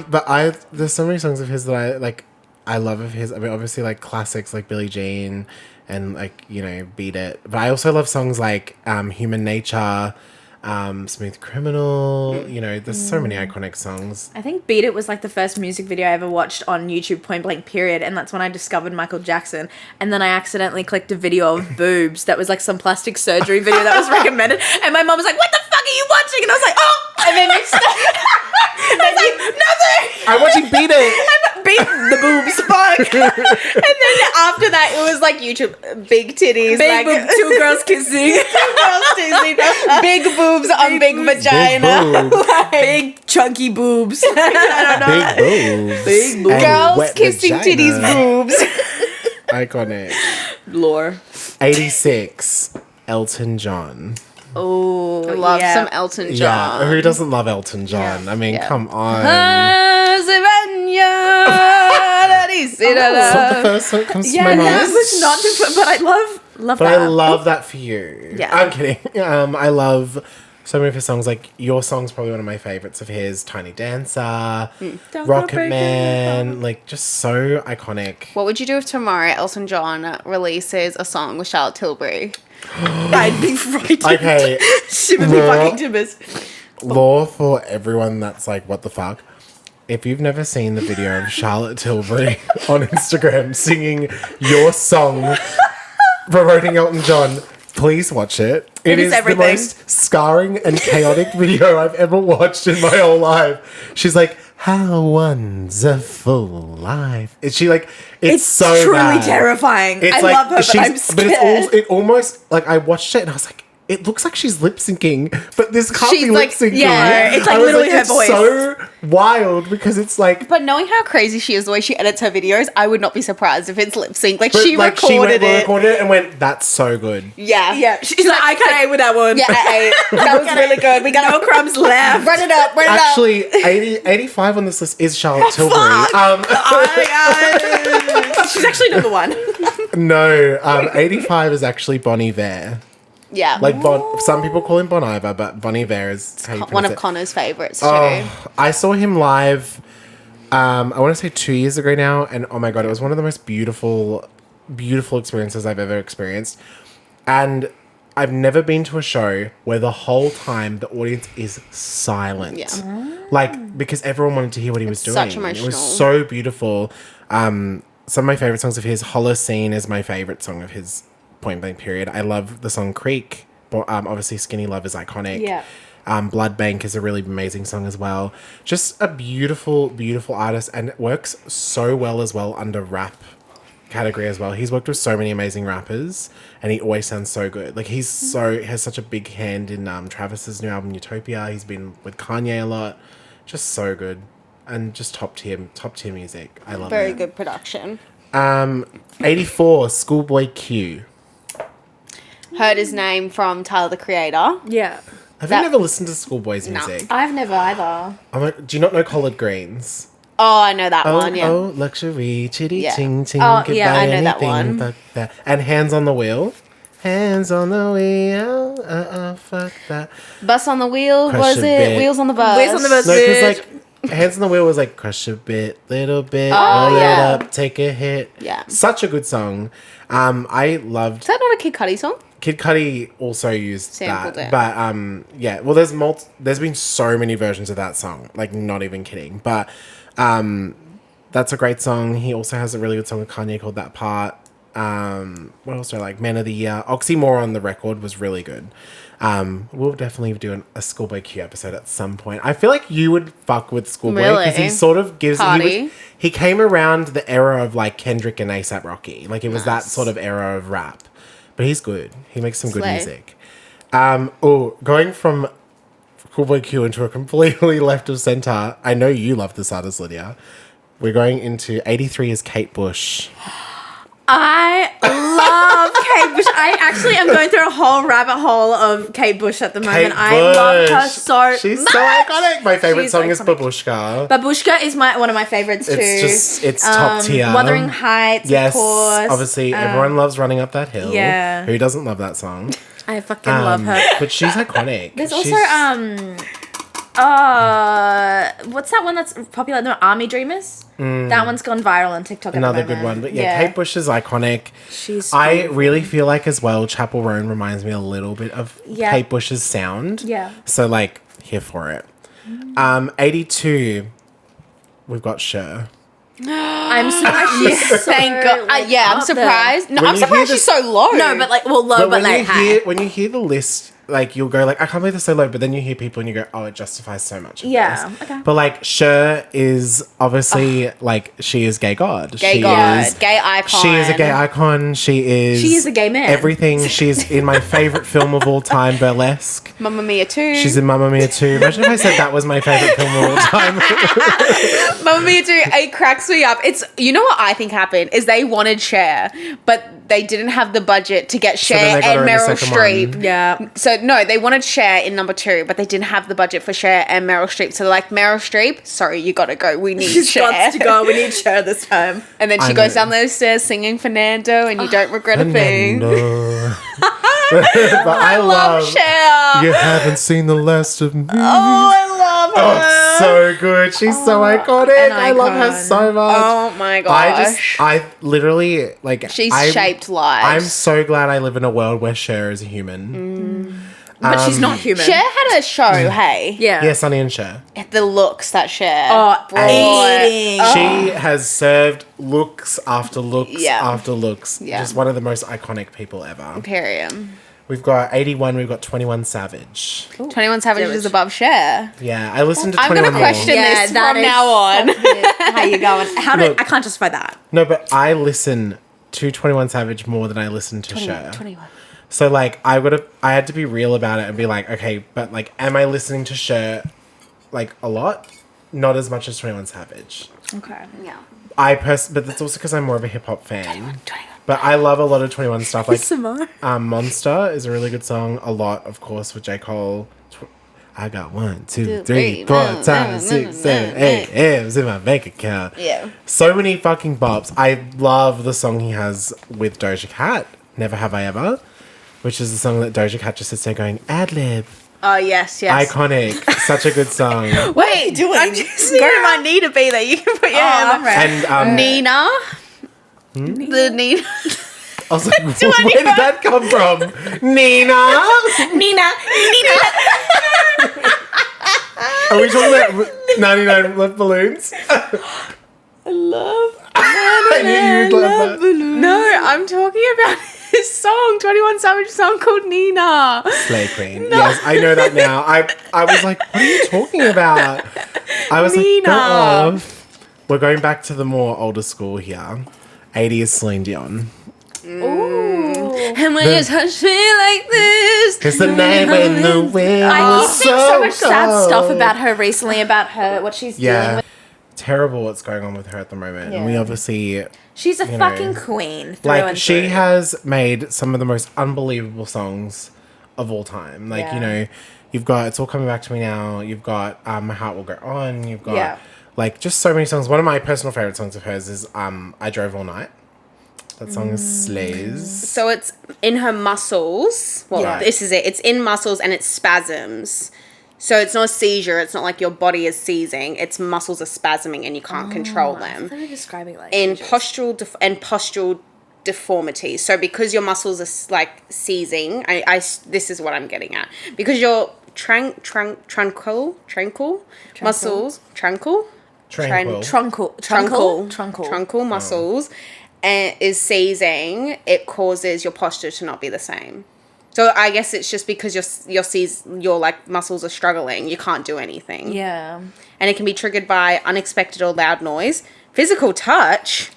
But there's so many songs of his that I love of his. I mean, obviously like classics like Billie Jean and like, Beat It. But I also love songs like Human Nature, Smooth Criminal, there's so many iconic songs. I think Beat It was like the first music video I ever watched on YouTube, point blank period, and that's when I discovered Michael Jackson. And then I accidentally clicked a video of boobs that was like some plastic surgery video that was recommended, and my mom was like, "What the fuck are you watching?" And I was like, "Oh!" And then you I was like, "Nothing." I'm watching Beat It. Beat the boobs, fuck. And then after that, it was like YouTube, big titties, Big like boob, two girls kissing, girls kissing, big boobs on big vagina. Big boobs. big chunky boobs. I don't know. Big boobs. Big boobs. And Girls wet kissing vagina. titties, boobs. Iconic. Lore. 86, Elton John. Oh, I love some Elton John. Yeah, who doesn't love Elton John? I mean, Yeah. come on. It's It's not the first one that comes to Yeah, my mind. that was not different, but I love But that. I love that for you. Yeah. I'm kidding. I love so many of his songs. Like, your song's probably one of my favorites of his. Tiny Dancer, Don't Rocket break it. Man. Like, just so iconic. What would you do if tomorrow Elton John releases a song with Charlotte Tilbury? I'd be frightened. Okay, She would be Law. fucking timbers. law for everyone that's like, what the fuck? If you've never seen the video of Charlotte Tilbury on Instagram singing your song promoting Elton John, please watch it. It is the everything. most scarring and chaotic video I've ever watched in my whole life. She's like, how wonderful life. Is she like, it's so truly bad. terrifying. It's I like, love her, but I'm But scared. it almost, like, I watched it and I was like, it looks like she's lip syncing, but this can't She's be like- lip syncing. yeah, it's like I was literally her it's voice. so wild because it's like. But knowing how crazy she is, the way she edits her videos, I would not be surprised if it's lip sync. Like But, she like, recorded it. recorded it and went, "That's so good." Yeah. Yeah, she's like, I can't with that one. Yeah, I ate. That was really good. We got No crumbs left. Run it up, run it up. Actually, 85 on this list is Charlotte Tilbury. Oh my God. She's actually number one. No, 85 is actually Bon Iver. Yeah. Like some people call him Bon Iver, but Bon Iver is how you one pronounce of it. Connor's favorites too. Oh, I saw him live. I want to say 2 years ago now, and oh my God, it was one of the most beautiful experiences I've ever experienced. And I've never been to a show where the whole time the audience is silent. Yeah. Like, because everyone wanted to hear what he was doing. such It emotional. was so beautiful. Some of my favorite songs of his, Holocene is my favorite song of his, point blank period. I love the song Creek. Obviously Skinny Love is iconic. Yeah. Blood Bank is a really amazing song as well. Just a beautiful, beautiful artist, and it works so well as well under rap category as well. He's worked with so many amazing rappers, and he always sounds so good. Like he has such a big hand in Travis's new album Utopia. He's been with Kanye a lot. Just so good, and just top tier music. I love it. Very good production. 84 Schoolboy Q. Heard his name from Tyler the Creator. Yeah. Have you never listened to Schoolboy's music? I've never either. I'm like, do you not know Collard Greens? Oh, I know that one. Yeah. Oh, luxury, chitty Yeah. ching ching. Oh, could yeah, buy I know that anything, one. fuck that. And Hands on the Wheel. Hands on the wheel. Fuck that. Bus on the wheel. Crush Was a it bit. Wheels on the Bus? Wheels on the Bus. No, because Bitch. like Hands on the Wheel was like crush a bit, little bit, Oh, roll yeah. it up, take a hit. Yeah. Such a good song. I loved Is that not a Kid Cudi song? Kid Cudi also used Sampled that, it. but yeah. Well, there's been so many versions of that song, like not even kidding. But that's a great song. He also has a really good song with Kanye called That Part. What else do I like? Man of the Year. Oxymoron, the record was really good. We'll definitely do a Schoolboy Q episode at some point. I feel like you would fuck with Schoolboy because he Really? sort of gives Party. he came around the era of like Kendrick and A$AP Rocky. Like it was that sort of era of rap. But he's good. He makes some good Slay. music. Going from Schoolboy Q into a completely left of center. I know you love this artist, Lydia. We're going into 83 is Kate Bush. I love Kate Bush. I actually am going through a whole rabbit hole of Kate Bush at the moment. Kate I love her Bush. so She's much. so iconic. My favorite She's song is iconic. Babushka. Babushka is one of my favorites too. It's top tier. Wuthering Heights, Yes, of course. obviously everyone loves Running Up That Hill. yeah. Who doesn't love that song? I fucking love her. But she's iconic. There's She's- also what's that one that's popular? No, Army Dreamers. That one's gone viral on TikTok. another at the good moment. one. But yeah, Kate Bush is iconic. She's. I really feel like as well, Chapel Roan reminds me a little bit of Yeah. Kate Bush's sound. Yeah. So like, here for it. 82, we've got Cher. I'm surprised she's so, Thank God. like, Yeah, I'm up there. surprised. No, When I'm you hear surprised she's so low. No, but like, well, low, but like high. when you hear the list, like you'll go like, I can't believe they're so low, but then you hear people and you go, oh, it justifies so much. Of Yeah, this. okay. But like Cher is obviously like she is gay god. Gay she God, is, gay icon. She is a gay icon. She is a gay man. Everything. She's in my favorite film of all time, Burlesque. Mamma Mia 2. She's in Mamma Mia 2. Imagine if I said that was my favorite film of all time. Mamma Mia 2. It cracks me up. It's, you know what I think happened is they wanted Cher, but they didn't have the budget to get then Cher they got her and in the Meryl second Streep. one. Yeah. So no, they wanted Cher in number 2, but they didn't have the budget for Cher and Meryl Streep. So they're like, Meryl Streep, sorry, you gotta go. We need She's Cher. got to go. We need Cher this time. And then I she goes know. down those stairs singing Fernando, and you don't regret a thing. Fernando. But I love Cher. You haven't seen the last of me. Oh, I love her. Oh, it's so good. She's so iconic. an I love her icon. so much. Oh my gosh. I literally, like, She's I'm- shaped I'm lives. so glad I live in a world where Cher is a human. But she's not human. Cher had a show, hey? Yeah. Yeah, Sonny and Cher. The looks that Cher Oh, brought. eating. She has served looks after looks Yeah. after looks. Yeah. Just one of the most iconic people ever. Imperium. We've got 81, we've got 21 Savage. 21 Savage Savage. is above Cher. Yeah, I listened to I'm 21 gonna question more. this that from is now on. How you going? How do Look. I can't justify that? No, but I listen to 21 Savage more than I listen to Cher. 21. So like I had to be real about it and be like, okay, but like, am I listening to Cher like a lot? Not as much as 21 Savage. Okay. Yeah. But that's also because I'm more of a hip hop fan. But I love a lot of 21 stuff. Like Monster is a really good song. A lot, of course, with J. Cole. I got 1, 2, 3, 4, 5, 6, 7, 8 M's in my bank account. Yeah. So many fucking bops. I love the song he has with Doja Cat, Never Have I Ever, which is the song that Doja Cat just sits there going, ad-lib. Oh, yes. Iconic. Such a good song. What are you doing? I'm just getting my knee to be there. You can put your hand up. And Nina. The Nina. I was like, where did that come from? Nina? Are we talking about 99 left balloons? I love I knew you'd love that. No, I'm talking about his song, 21 Savage song called Nina. Slay Queen. No. Yes, I know that now. I was like, what are you talking about? I was Nina. like, go off. We're going back to the more older school here. 80s Celine Dion. Ooh. And when you touch me like this. It's the night when the wind I was keep seeing so much sad cold. stuff about her recently, about her, what she's dealing with. Terrible what's going on with her at the moment. And we obviously... She's a fucking queen. Like, she has made some of the most unbelievable songs of all time. Like, you know, you've got It's All Coming Back to Me Now. You've got My Heart Will Go On. You've got, like, just so many songs. One of my personal favorite songs of hers is I Drove All Night. That song is slays. So it's in her muscles. Well, this is it. It's in muscles and it's spasms. So it's not a seizure. It's not like your body is seizing. It's muscles are spasming and you can't control them. They're describing like In postural deformity. So because your muscles are like seizing, this is what I'm getting at. Because your truncal muscles is seizing, it causes your posture to not be the same. So I guess it's just because your like muscles are struggling, you can't do anything. Yeah. And it can be triggered by unexpected or loud noise, physical touch,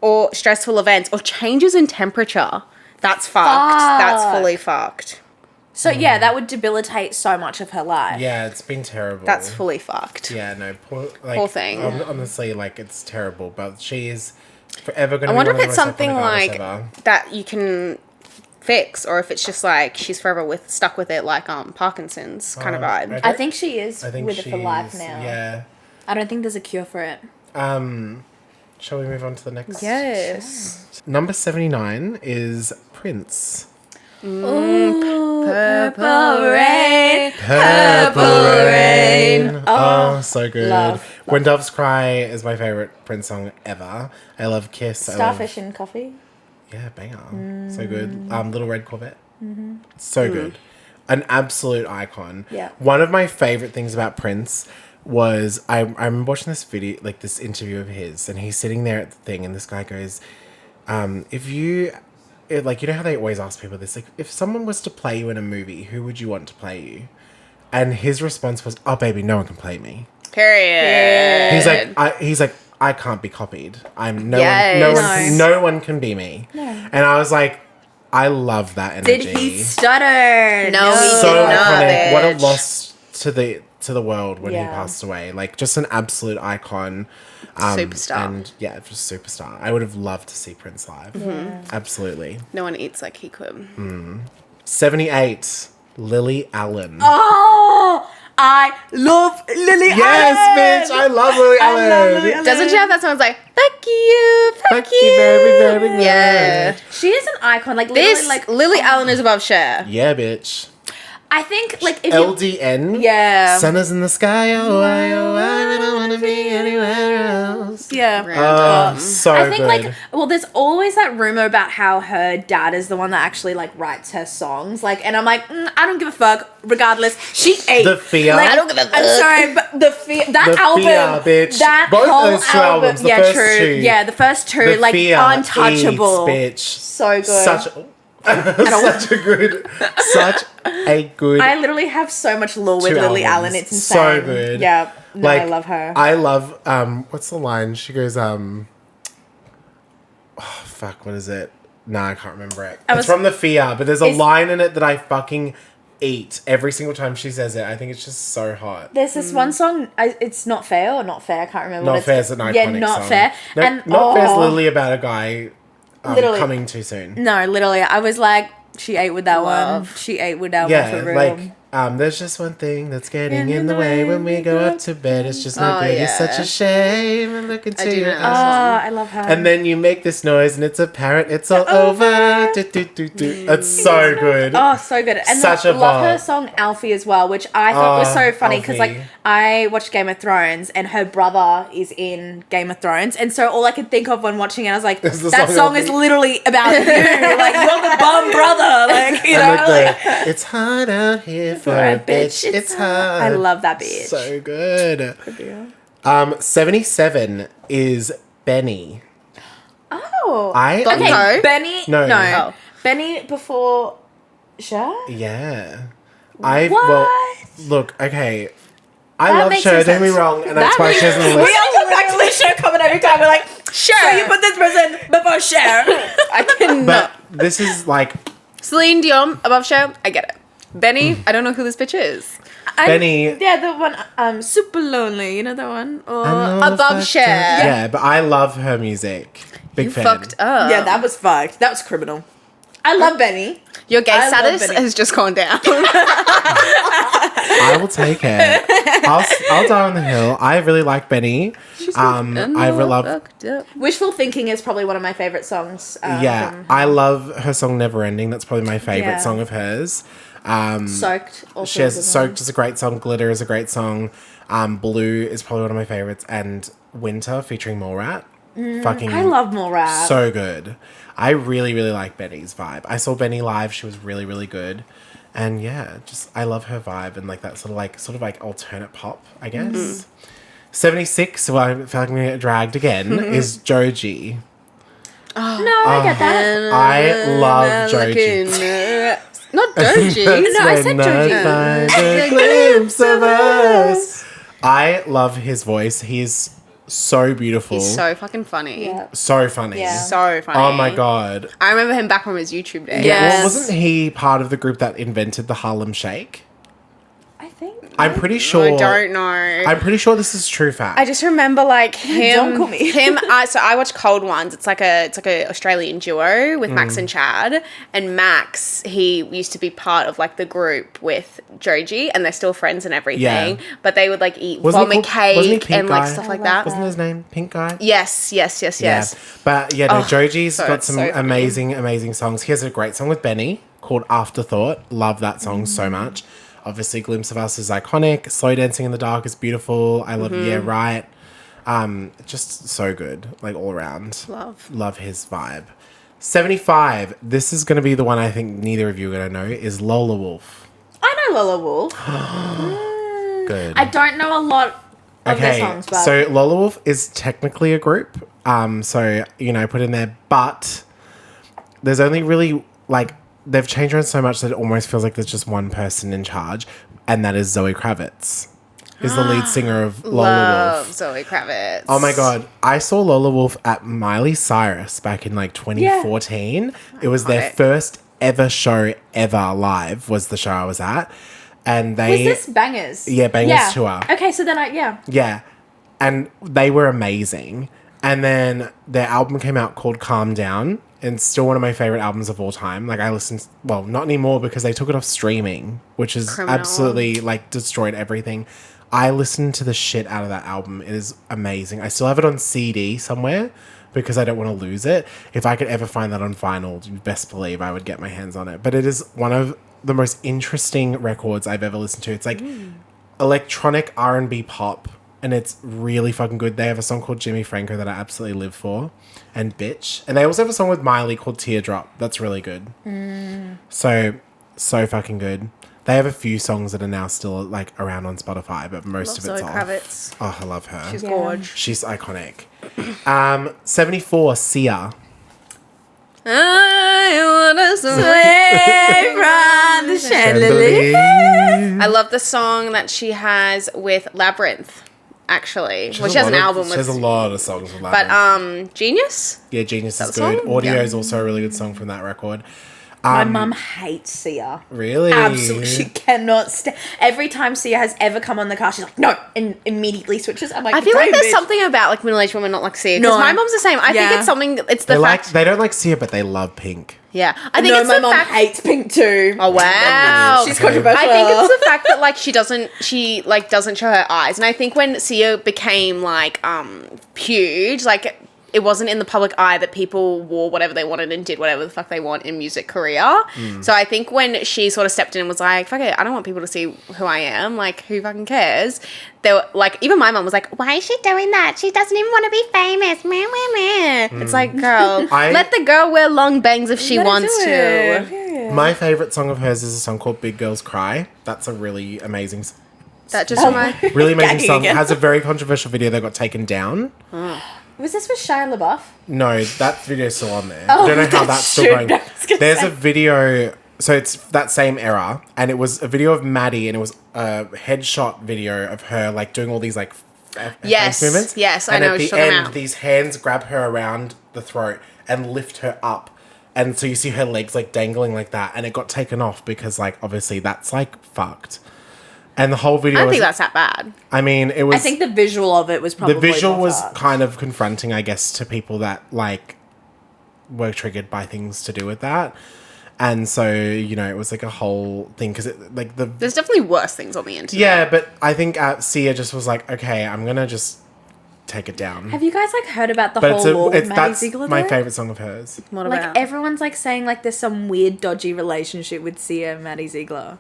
or stressful events, or changes in temperature. That's fucked. That's fully fucked. So yeah, that would debilitate so much of her life. Yeah, it's been terrible. That's fully fucked. Yeah, no, poor thing. Honestly, like, it's terrible, but she is forever going to be I wonder one if of it's the most something iconic artists like ever. that you can fix, or if it's just like she's forever stuck with it, like Parkinson's kind of vibe. I think she is I think with it for life now. Yeah. I don't think there's a cure for it. Shall we move on to the next? Yes. Number 79 is Prince. Ooh, Purple rain. Purple Rain. Oh, so good. Love. When Doves Cry is my favorite Prince song ever. I love Kiss. Starfish and Coffee. Yeah, banger. So good. Little Red Corvette. So good. An absolute icon. Yeah. One of my favorite things about Prince was I remember watching this video, like this interview of his, and he's sitting there at the thing, and this guy goes, like, you know how they always ask people this, like, if someone was to play you in a movie, who would you want to play you? And his response was, oh baby, no one can play me. Period. He's like, I can't be copied. No one can be me. No. And I was like, I love that energy. Did he stutter? No, he So did not. iconic. Bitch. What a loss to the world when he passed away. Like, just an absolute icon. Superstar. And yeah, just superstar. I would have loved to see Prince live. Mm-hmm. Absolutely. No one eats like he could. 78, Lily Allen. Oh, I love Lily Allen. Yes, bitch, I love Lily Allen. Doesn't she have that song? It's like, fuck you, Thank you very, very much. Yeah. She is an icon. Like This, literally, like Lily Allen is above Cher. Yeah, bitch. I think, like, if LDN. Yeah. Sun is in the sky. Oh, I don't want to be anywhere else. yeah. Oh, so I think, good. like, well, there's always that rumor about how her dad is the one that actually, like, writes her songs. Like, and I'm like, I don't give a fuck. Regardless, she ate. The Fear. Like, I don't give a fuck. I'm sorry, but the Fear, that The album, Fear, bitch. that Both whole those two album, albums, the yeah, first true, two. yeah, the first two, The like, Fear untouchable, eats, bitch. so good. Such a good. I literally have so much lore with Two Lily albums. Allen. It's insane. So good. Yeah, no, Like, I love her. I love what's the line? She goes, fuck, what is it? No, I can't remember it. was- It's from The Fear, but there's a It's- line in it that I fucking eat every single time she says it. I think it's just so hot. There's this one song. It's Not Fair or Not Fair. I can't remember. Not what it's, Fair's an iconic Yeah, Not song. Fair. No, And Not Fair's literally about a guy Literally. coming too soon. No, literally, I was like, she ate with that Love. one. She ate with that Yeah, one for real. like, there's just one thing that's getting in the way when we go up to bed. It's just not Oh, good. It's yeah. such a shame. And look into I do your know eyes. that I love her. And then you make this noise and it's a parrot. It's all over. Do, do, do, do. It's so good. Oh, so good. And Such I a love her vibe. song Alfie as well, which I thought was so funny because like Alfie. I watched Game of Thrones and her brother is in Game of Thrones. And so all I could think of when watching it, I was like, Is the that song song is Alfie. literally about you. Like, you're the bum brother. Like, you know, And with like, the, it's hot out here for a bitch. It's hot. I love that bitch. So good. 77 is Benny. Oh. I Okay. Okay, No. Benny. No. No. Oh. Benny before Cher? Yeah. What? Look, okay. I That love makes Cher, no don't be sense. wrong, and that's why she doesn't We listen. all come back to this Cher comment every time. We're like, Sure. so you put this person before Cher. I cannot. But this is like Celine Dion above Cher. I get it. Benny, I don't know who this bitch is. Benny. Yeah, the one, Super Lonely. You know that one? Or I'm all above fucked Cher. up. Yeah, but I love her music. Big You fan. fucked up. yeah, that was fucked. That was criminal. I love Benny. Your gay I love status Benny. has just gone down. I will take it. I'll die on the hill. I really like Benny. I really love. Fucked up. Wishful Thinking is probably one of my favorite songs. Yeah, from I love her song "Never Ending." That's probably my favorite Yeah. song of hers. Soaked. Also She has a good "Soaked" is a great song. "Glitter" is a great song. "Blue" is probably one of my favorites, and "Winter" featuring Mallrat. Fucking, one. I love more rap. so good. I really, really like Benny's vibe. I saw Benny live. She was really, really good. And yeah, just I love her vibe and like that sort of like alternate pop, I guess. 76, well, I feel like I'm gonna get dragged again, is Joji. No, I get that. I love Joji. Not Joji. No, I said Joji. Find a glimpse of us. I love his voice. He's so beautiful. He's so fucking funny. Yeah. so funny. Yeah. So funny. Oh my god. I remember him back from his YouTube days. Yeah. Well, Yes. wasn't he part of the group that invented the Harlem Shake? I think. I'm pretty sure. I don't know. I'm pretty sure this is true fact. I just remember like him. Don't call me. So I watch Cold Ones. It's like a Australian duo with Max and Chad. And Max, he used to be part of like the group with Joji, and they're still friends and everything. Yeah. But they would like eat Wasn't he vomit called- wasn't he cake Pink and like Guy? stuff like I that. love Wasn't his name Pink Guy? Yes. Yeah. But yeah, no, Oh, Joji's so- got some so funny. amazing songs. He has a great song with Benny called Afterthought. Love that song so much. Obviously, Glimpse of Us is iconic. Slow Dancing in the Dark is beautiful. I love Yeah Right. Just so good, like all around. Love his vibe. 75. This is going to be the one I think neither of you are going to know is Lola Wolf. I know Lola Wolf. Good. I don't know a lot of their songs, but so Lola Wolf is technically a group. So, put in there, but there's only really like they've changed around so much that it almost feels like there's just one person in charge, and that is Zoe Kravitz, is the lead singer of Lola Love Wolf. Zoe Kravitz. Oh my god, I saw Lola Wolf at Miley Cyrus back in like 2014. It was their Iconic. first ever show ever live was the show I was at. And they was this Bangers? Yeah, Bangers tour. Okay, so then Yeah. And they were amazing. And then their album came out called Calm Down. And still one of my favorite albums of all time. Like I listened, well, not anymore because they took it off streaming, which has Criminal. absolutely like destroyed everything. I listened to the shit out of that album. It is amazing. I still have it on CD somewhere because I don't want to lose it. If I could ever find that on vinyl, you best believe I would get my hands on it. But it is one of the most interesting records I've ever listened to. It's like electronic R&B pop, and it's really fucking good. They have a song called Jimmy Franco that I absolutely live for, and Bitch. And they also have a song with Miley called Teardrop. That's really good. So fucking good. They have a few songs that are now still like around on Spotify, but most Love of it's Zoe off. Kravitz. Oh, I love her. She's Yeah. gorge. She's iconic. 74, Sia. I wanna Away from the chandelier. I love the song that she has with Labyrinth. actually. She Well, she has an album She has a with. lot of songs with But Lana. Genius. Yeah, Genius is that the good. song? Audio Yeah. is also a really good song from that record. My mum hates Sia. Really? Absolutely. She cannot stand. Every time Sia has ever come on the car, she's like, no, and immediately switches. I'm like, I feel like "Don't, there's bitch." something about like middle-aged women not like Sia. Because No. my mom's the same. I think Yeah. it's something. It's the They fact. they don't like Sia, but they love Pink. Yeah, I think No, it's my the mum fact. hates Pink too. Oh wow, She's controversial. I think it's the fact that like she doesn't show her eyes, and I think when Sia became like huge, like it wasn't in the public eye that people wore whatever they wanted and did whatever the fuck they want in music Korea. So I think when she sort of stepped in and was like, fuck it, I don't want people to see who I am, like who fucking cares? They were like, even my mum was like, why is she doing that? She doesn't even want to be famous. Meh, meh, meh. It's like, girl, let the girl wear long bangs if she wants to. My favorite song of hers is a song called Big Girls Cry. That's a really amazing That just reminds really amazing Gagging song. It again. has a very controversial video that got taken down. Was this with Shia LaBeouf? No, that video's still on there. I don't know how that's still going. I was gonna There's say. a video, so it's that same era, and it was a video of Maddie, and it was a headshot video of her like doing all these like Yes, face movements. yes, I and know at what the you're talking end, about. these hands grab her around the throat and lift her up. And so you see her legs like dangling like that, and it got taken off because like obviously that's like fucked. And the whole video I don't was, think that's that bad. I mean, it was I think the visual of it was probably the visual more was fucked. kind of confronting, I guess, to people that like were triggered by things to do with that. And so, you know, it was like a whole thing because it like the There's definitely worse things on the internet. yeah, but I think Sia just was like, okay, I'm gonna just take it down. Have you guys like heard about the But whole law with Maddie that's Ziegler? my though? favorite song of hers. What Like about? everyone's like saying like there's some weird dodgy relationship with Sia and Maddie Ziegler.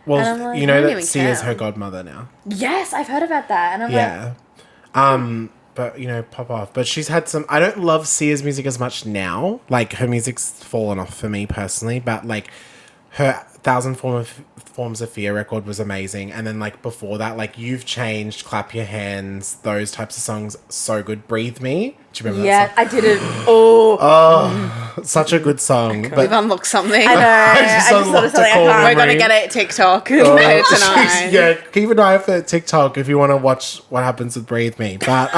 Well, And I'm like, you I know don't that even Sia's care. her godmother now. Yes, I've heard about that, and I'm like, Yeah. But you know, pop off. But she's had some. I don't love Sia's music as much now. Like her music's fallen off for me personally. But like her Forms of Fear record was amazing. And then like before that, like You've Changed, Clap Your Hands, those types of songs, so good. Breathe Me. Do you remember yeah, that I didn't. Oh, song? Such a good song. We've But unlocked something. I know. I just thought unlocked of something a I cool can't. We're gonna memory. get it at TikTok Oh, tonight. yeah, keep an eye out for TikTok if you want to watch what happens with Breathe Me. But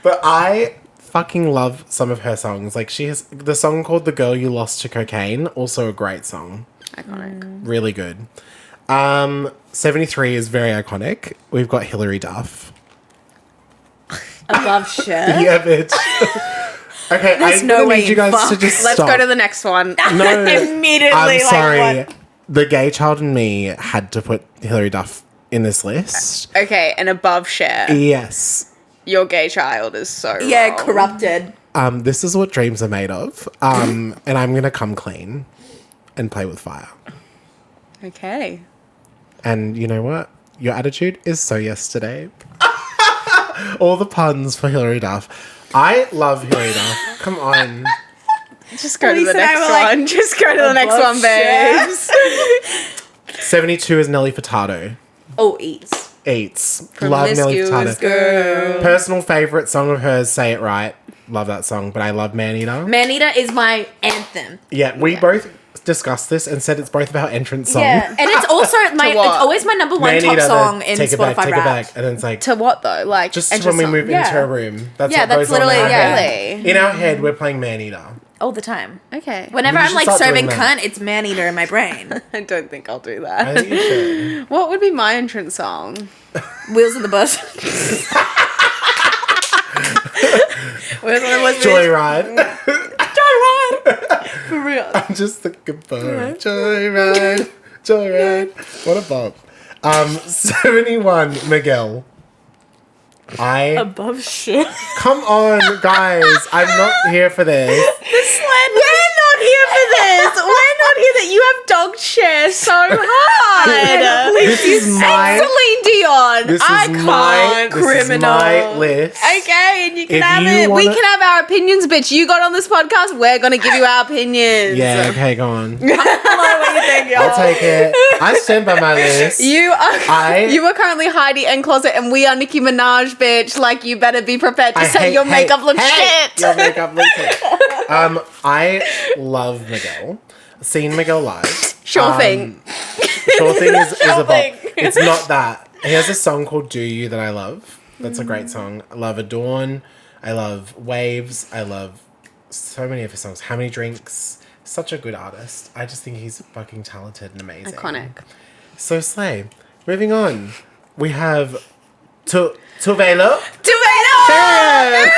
but I fucking love some of her songs. Like she has the song called "The Girl You Lost to Cocaine," also a great song, Iconic. really good. 73 is very iconic. We've got Hilary Duff. I love Cher. Yeah, bitch. Okay, There's I'm no gonna way need you in guys to fuck. just Let's stop. go to the next one. No, Immediately, I'm like, sorry. what? The gay child in me had to put Hilary Duff in this list. Okay, and above Cher, Yes. your gay child is so Yeah, wrong. corrupted. This is what dreams are made of. And I'm gonna come clean and play with fire. Okay. And you know what? Your attitude is so yesterday. All the puns for Hilary Duff. I love Hilary Duff. Come on. Just go to the Lisa and I next were like, one. Just go to the next above one, babes. 72 is Nelly Furtado. Oh, eats. Eats. Love Nelly Promiscuous Furtado. girl. Personal favorite song of hers, Say It Right. Love that song, but I love Man Eater. Maneater is my anthem. Yeah, we both discussed this and said it's both of our entrance songs. Yeah, and it's also my. what? It's always my number one Man top Eater, song the in take it Spotify back, take it Wrapped. back. And then it's like, To what though? Like just and when we song. move Yeah. into a room. That's Yeah, what that's goes on in literally- our yeah. head. Really? In our head, we're playing Man Eater. All the time. Okay. Whenever You I'm should like start serving doing that. cunt, it's Maneater in my brain. I don't think I'll do I that. think you should. What would be my entrance song? Wheels of the bus. Wheels of the bus. Joyride. For real. I'm just thinking about Joyride. Joyride. What a bop. 71, Miguel. Above shit. Come on, guys. I'm not here for this. We're not here for this. We're not here that you have dogged Cher so hard. This is my And Celine Dion. This is Icon. my Criminal. list. Okay, and you can If have you it. We wanna- can have our opinions, bitch. You got on this podcast. We're gonna give you our opinions. Yeah, okay, go on. Hello, what you think, y'all? I'll take it. I stand by my list. You I- are currently Heidi and Closet, and we are Nicki Minaj, bitch. Like you better be prepared to say your makeup looks shit. Your makeup looks shit. I love Miguel. Seen Miguel live. Sure thing. Sure thing is a bop. thing. It's not that. He has a song called Do You that I love. That's a great song. I love Adorn. I love Waves. I love so many of his songs. How Many Drinks. Such a good artist. I just think he's fucking talented and amazing. Iconic. So slay. Moving on. We have Tuvelo. Tuvelo!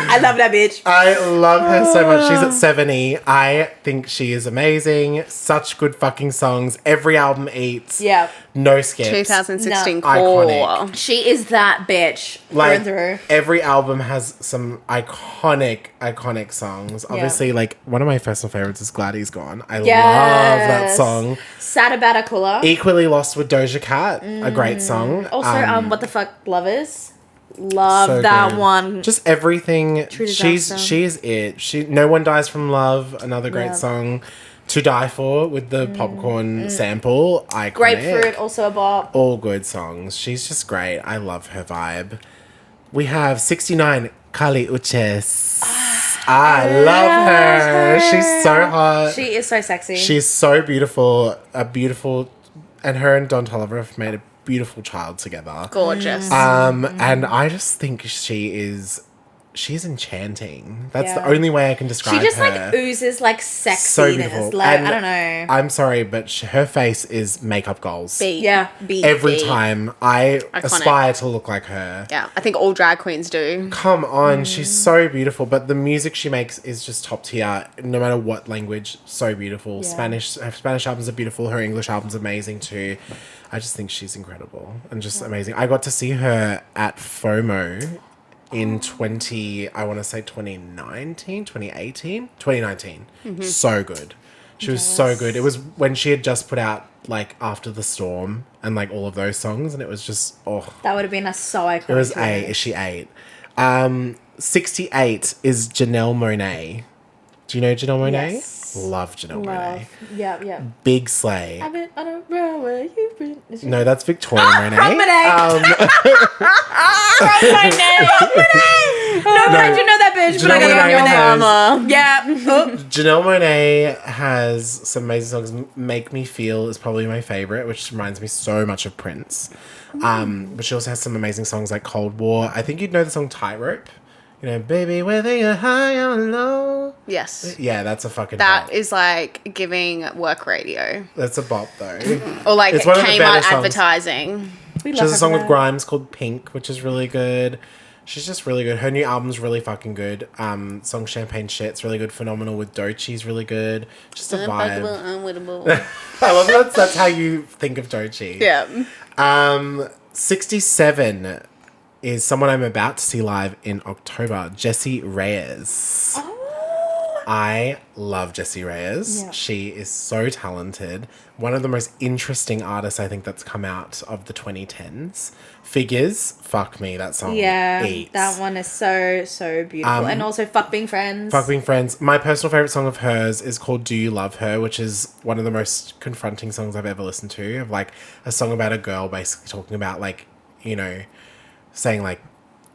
I love that bitch. I love her so much. She's at 70. I think she is amazing. Such good fucking songs. Every album eats. Yeah. No skips. 2016 No. core. Iconic. She is that bitch. Like, through and through. every album has some iconic songs. Obviously, like, one of my personal favorites is Glad He's Gone. I love that song. Sad About a Cooler. Equally Lost with Doja Cat. A great song. Also, What the Fuck Lovers. Love So that good. one. Just everything. True She's Disaster. she is it. No One Dies from Love. Another great Yeah. song. To Die For with the popcorn sample. Iconic. Grapefruit, also a bop. All good songs. She's just great. I love her vibe. We have 69 Kali Uchis. I love her. She's so hot. She is so sexy. She's so beautiful. And her and Don Toliver have made a beautiful child together. Gorgeous. And I just think she's enchanting. That's the Yeah. only way I can describe She just her. like oozes like sexiness. So beautiful. Like, And I don't know. I'm sorry, but her face is makeup goals. Beat. Yeah, beat. Every beat. time I Iconic. aspire to look like her. Yeah, I think all drag queens do. Come on, she's so beautiful, but the music she makes is just top tier, no matter what language. So beautiful. Yeah. Her Spanish albums are beautiful. Her English albums are amazing too. I just think she's incredible and just amazing. I got to see her at FOMO in 2019. So good. She was so good. It was when she had just put out like After the Storm and like all of those songs, and it was just That would have been so iconic. it was she 68 is Janelle Monáe. Do you know Janelle Monáe? Yes. Love Janelle Monáe. Love. Yeah, yeah. Big slay. I've been on a road where you've been. No, that's Victoria Monet. Monáe. My name. No, but I do know that bitch, but I Janelle gotta Monáe know has- mama. Yeah. Oh. Janelle Monáe has some amazing songs. Make Me Feel is probably my favorite, which reminds me so much of Prince. But she also has some amazing songs like Cold War. I think you'd know the song Tightrope. You know, baby, whether you're high or low. Yes. Yeah, that's a fucking That bop. is like giving work radio. That's a bop though. Or like It's one of the better Kmart songs. advertising. We She love has a her song for with that. Grimes called Pink, which is really good. She's just really good. Her new album's really fucking good. Song Champagne Shit's really good. Phenomenal with Doechie's really good. Just a vibe. Unwinnable. I love that's how you think of Doechie. Yeah. 67 is someone I'm about to see live in October, Jessie Reyes. Oh. I love Jessie Reyes. Yeah. She is so talented. One of the most interesting artists I think that's come out of the 2010s. Figures, fuck me, that song Yeah, eats. that one is so beautiful, and also Fuck Being Friends. Fuck Being Friends. My personal favorite song of hers is called Do You Love Her, which is one of the most confronting songs I've ever listened to. Of like a song about a girl basically talking about like, you know, saying like,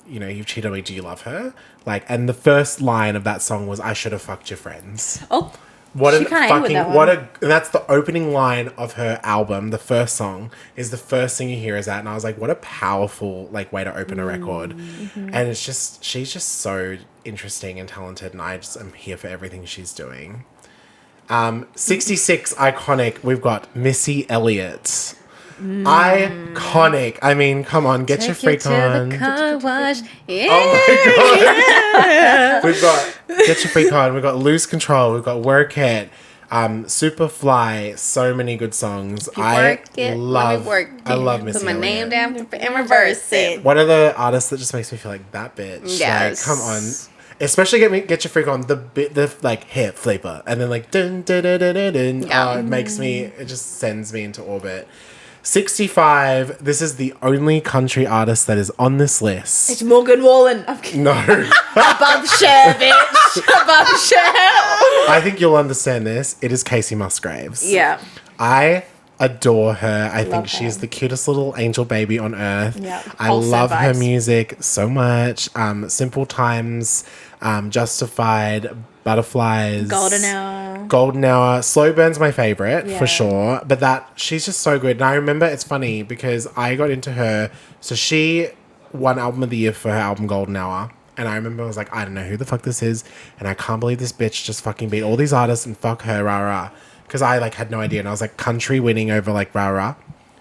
you know, you've cheated on me, do you love her? Like, and the first line of that song was, I should have fucked your friends. Oh, What She a kinda ate with fucking, that what one. a, and that's the opening line of her album. The first song is the first thing you hear is that. And I was like, what a powerful, like, way to open a record. Mm-hmm. And it's just, she's just so interesting and talented. And I just am here for everything she's doing. 66 iconic, we've got Missy Elliott. Iconic. I mean, come on, get your freak on. car wash. Yeah. Oh my god. We've got Get Your Freak On, we've got Lose Control, we've got Work It, Superfly, so many good songs. I love Missy Put my name Elliott. down and reverse it. One of the artists that just makes me feel like that bitch. Yes. Like, come on. Especially Get Your Freak On, the like hip flipper, and then like dun dun dun dun dun dun. Yeah. Oh, it just sends me into orbit. 65. This is the only country artist that is on this list. it's Morgan Wallen. I'm kidding. No. Above Cher, bitch. Above Cher. I think you'll understand this. It is Casey Musgraves. Yeah. I adore her. I think Love she's her. the cutest little angel baby on earth. Yeah. I Wholesome love her vibes. music so much. Simple Times, Justified, Butterflies, Golden Hour. Slow Burn's my favorite Yeah. for sure. But she's just so good. And I remember it's funny because I got into her. So she won Album of the Year for her album Golden Hour. And I remember I was like, I don't know who the fuck this is. And I can't believe this bitch just fucking beat all these artists and fuck her, rah rah. Because I like had no idea. And I was like, country winning over like rah rah.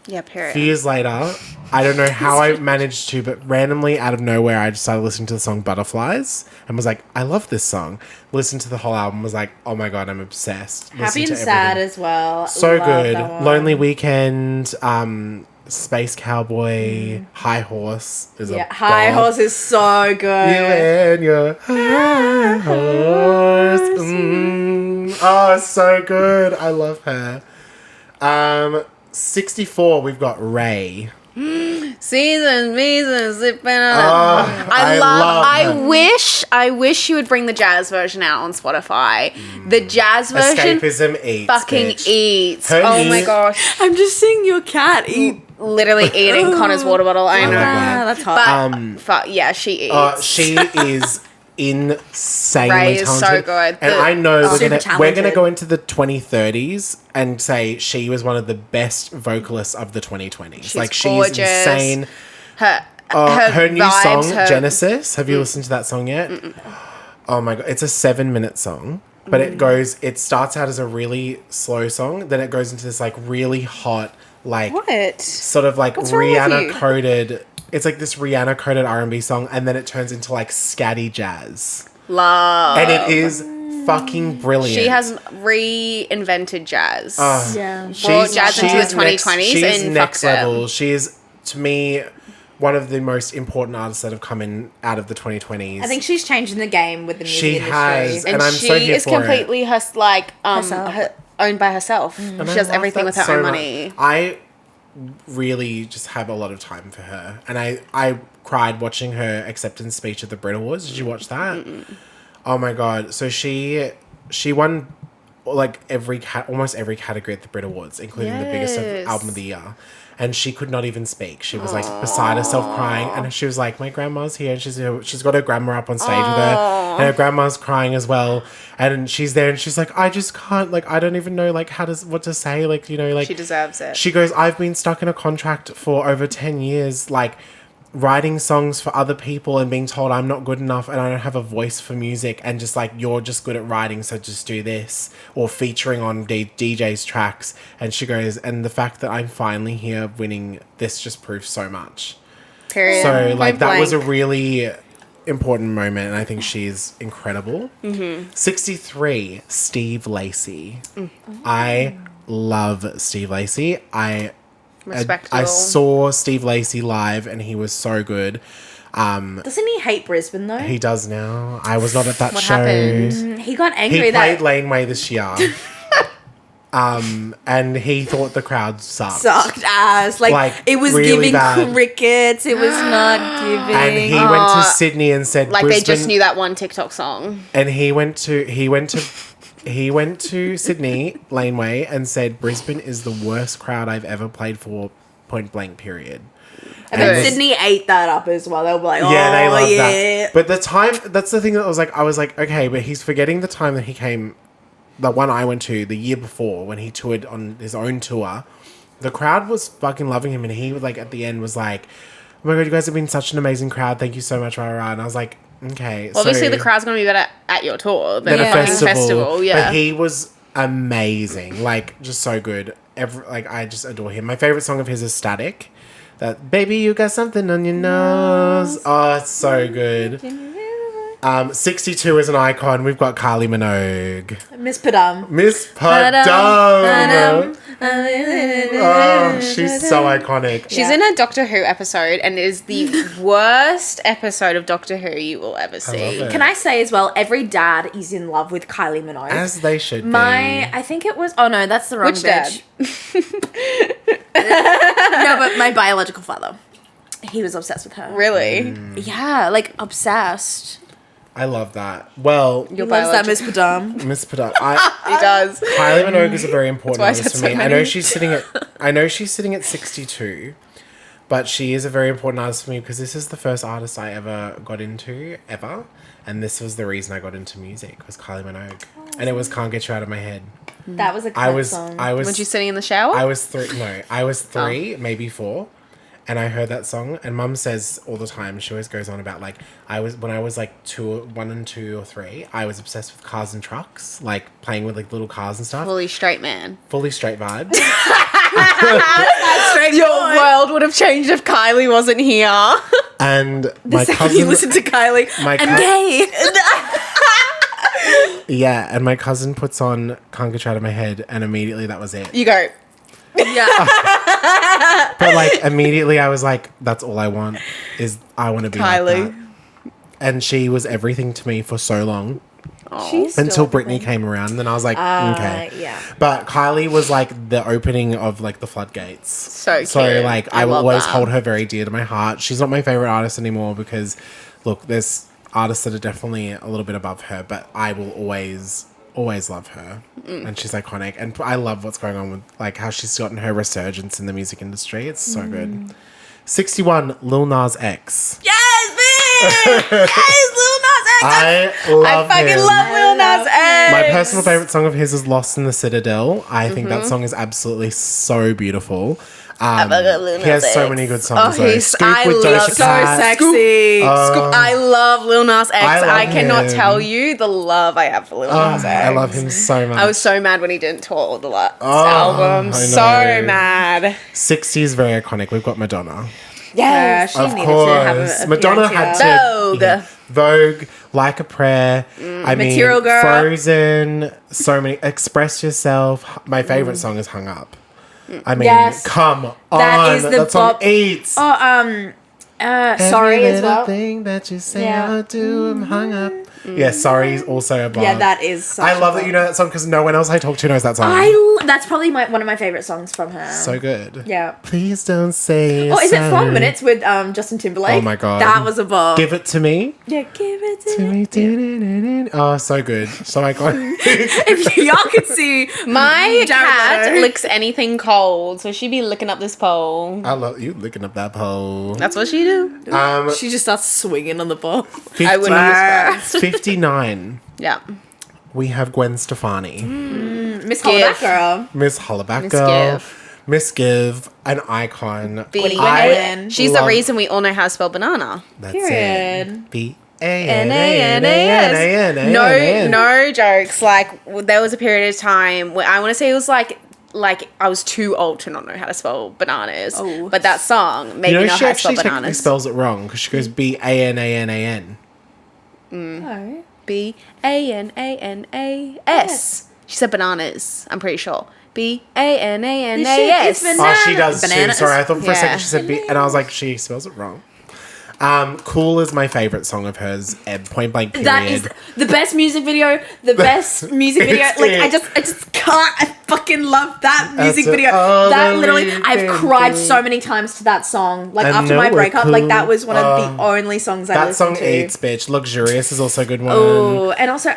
Yeah, period. A few years later, I don't know how I managed to, but randomly out of nowhere, I just started listening to the song Butterflies and was like, I love this song. Listened to the whole album, was like, oh my God, I'm obsessed. Happy Listened and to sad everything. as well. So Love good. that one. Lonely Weekend, Space Cowboy, High Horse is a High bop. Horse is so good. You and your high horse. Oh, so good. I love her. 64, we've got Ray. Seasons, zipping up. Oh, I wish you would bring the jazz version out on Spotify. The jazz version Escapism eats. fucking bitch. eats. Her Oh my music- gosh. I'm just seeing your cat eat. Literally eating Connor's water bottle. I know. that. That's hot. But yeah, she eats. She is insanely Ray is so talented. good. And I know Super we're gonna talented. go into the 2030s and say she was one of the best vocalists of the 2020s. She's she's gorgeous. insane. her Her new vibes, song, her- Genesis. Have you listened to that song yet? Oh my God. It's a 7-minute song. But it starts out as a really slow song. Then it goes into this like really hot, like What? sort of like What's wrong with Rihanna you? coded. It's like this Rihanna coded R&B song, and then it turns into like scatty jazz, Love. and it is fucking brilliant. She has reinvented jazz. Yeah. Brought jazz into the next- 2020s She's and next fucked it. level. She is, to me, one of the most important artists that have come in out of the 2020s. I think she's changing the game with the music She industry. has. and and I'm she so here is for it. completely Herself. owned by herself. And She I does love everything that with her so own much. money. I really just have a lot of time for her, and I cried watching her acceptance speech at the Brit Awards. Did you watch that? Oh my God! So she won like almost every category at the Brit Awards, including the biggest of Yes. album of the year. And she could not even speak. She was like beside herself crying, and she was like, "My grandma's here," and she's got her grandma up on stage with her, and her grandma's crying as well. And she's there, and she's like, "I just can't, like, I don't even know, like, what to say, like, you know, like." She deserves it. She goes, "I've been stuck in a contract for over 10 years, like, writing songs for other people and being told I'm not good enough and I don't have a voice for music, and just like, you're just good at writing, so just do this," or featuring on DJ's tracks. And she goes, "And the fact that I'm finally here winning this just proves so much." Period. So like, Point that was a blank. really important moment, and I think she's incredible. 63, Steve Lacy. I love Steve Lacy. Respectable. I saw Steve Lacy live, and he was so good. Doesn't he hate Brisbane though? He does now. I was not at that What show. happened? He got angry He that played Laneway this year. And he thought the crowd sucked. sucked ass. Like it was really giving bad. crickets. It was not giving. And he went to Sydney and said, Like Brisbane, they just knew that one TikTok song. And he went to Sydney Laneway and said, "Brisbane is the worst crowd I've ever played for, point blank, period." And then Good. Sydney ate that up as well. They were like, "Oh Yeah, they love yeah." that. But that's the thing that I was like, okay, but he's forgetting the time that he came, the one I went to the year before when he toured on his own tour. The crowd was fucking loving him, and he like at the end was like, "Oh my God, you guys have been such an amazing crowd. Thank you so much, rah, rah." And I was like, okay. Obviously, so, the crowd's gonna be better at your tour than than a a fucking festival. festival. Yeah. But he was amazing. Like, just so good. I just adore him. My favorite song of his is Static. That "Baby, you got something on your nose." Oh, it's so good. 62 is an icon. We've got Kylie Minogue. Miss Padam. Miss Padam. Oh, she's so iconic. She's in a Doctor Who episode, and it is the worst episode of Doctor Who you will ever see. it. Can I say as well, every dad is in love with Kylie Minogue. As they should be. I think it was. Oh no, that's the wrong Which dad? bitch. No, but my biological father. He was obsessed with her. Really? Mm. Yeah, like obsessed. I love that. Well, He Your loves that biological- Miss Padam. Miss Padam. He does. Kylie Minogue is a very important That's why I artist said for so me. I know many. she's sitting at I know she's sitting at 62, but she is a very important artist for me because this is the first artist I ever got into, ever. And this was the reason I got into music, was Kylie Minogue. And it was Can't Get You Out of My Head. That was a club song. Was you sitting in the shower? I was three, maybe 4. And I heard that song, and Mum says all the time, she always goes on about, like, when I was, like, 1 and 2 or 3, I was obsessed with cars and trucks, like, playing with, like, little cars and stuff. Fully straight man. Fully straight vibes. Your world would have changed if Kylie wasn't here. And the second you listen to Kylie, I'm gay. Yeah, and my cousin puts on Can't Get You Out of My Head, and immediately that was it. You go. Yeah. But, like, immediately I was like, that's all I want, is I want to be Kylie. like that. And she was everything to me for so long. She's Until Britney came around, and then I was like, okay. Yeah. But Kylie was, like, the opening of, like, the floodgates. So cute. So, like, I will love always that. hold her very dear to my heart. She's not my favorite artist anymore because, look, there's artists that are definitely a little bit above her, but I will always love her. And she's iconic. And I love what's going on with, like, how she's gotten her resurgence in the music industry. It's so good. 61, Lil Nas X. Yes, bitch! Yes, Lil Nas X! I love I fucking him. love Lil Nas X. My personal favorite song of his is Lost in the Citadel. I think that song is absolutely so beautiful. He has so many good songs. Though. Scoop with Doja so Cat. sexy. Scoop, I love Lil Nas X. I love I cannot him. tell you the love I have for Lil Nas X. I love him so much. I was so mad when he didn't tour all the last I album. know. So mad. 60 is very iconic. We've got Madonna. Yes. She Of needed to have course. a Madonna had to. Vogue. Yeah. Vogue, Like a Prayer. I mean, Material Girl. Frozen. So many. Express Yourself. My favorite song is Hung Up. I mean, Yes. come That on. is the That song bop- eats. Sorry Every as little well. thing that you say Yeah. I'll do, I'm hung up. Yeah, Sorry is also a bar. Yeah, that is such I a love that bop. you know that song because no one else I talk to knows that song. That's probably one of my favorite songs from her. So good. Yeah. Please don't say Oh, is it 5 sorry. minutes with Justin Timberlake? Oh my God. That was a bop. Give It to Me. Yeah, give it to To me. me. Do-do-do-do. Oh, so good. So iconic. If y'all could see My Jared cat Leto. licks anything cold, so she be licking up this pole. I love you licking up that pole. That's what she do. She just starts swinging on the ball. I wouldn't be surprised. 59. Yeah. We have Gwen Stefani. Miss Give. Hollaback Girl. Miss Hollaback Miss Girl. Give. Miss Give. An icon. She's the love- reason we all know how to spell banana. That's Period. it. B-A-N-A-N-A-N-A-N-A-N. No jokes. Like, there was a period of time where I want to say it was like I was too old to not know how to spell bananas. Oh. But that song made You me know, know she how to spell actually technically bananas. spells it wrong because she goes B-A-N-A-N-A-N. Oh. B-A-N-A-N-A-S. She said bananas, I'm pretty sure. This B-A-N-A-N-A-S. shit is Oh, she does too. Bananas. Sorry, I thought for a second Yeah. she said B, and I was like, she spells it wrong. Cool is my favorite song of hers. Point blank period. That is the best music video. The best music video. It's Like it. I just can't. I fucking love that music That's video. all That that literally, we I've can cried do. so many times to that song. Like I after know my we're breakup, like that cool. was one of the only songs I that listened song to. eats, bitch. Luxurious is also a good one. Oh, and also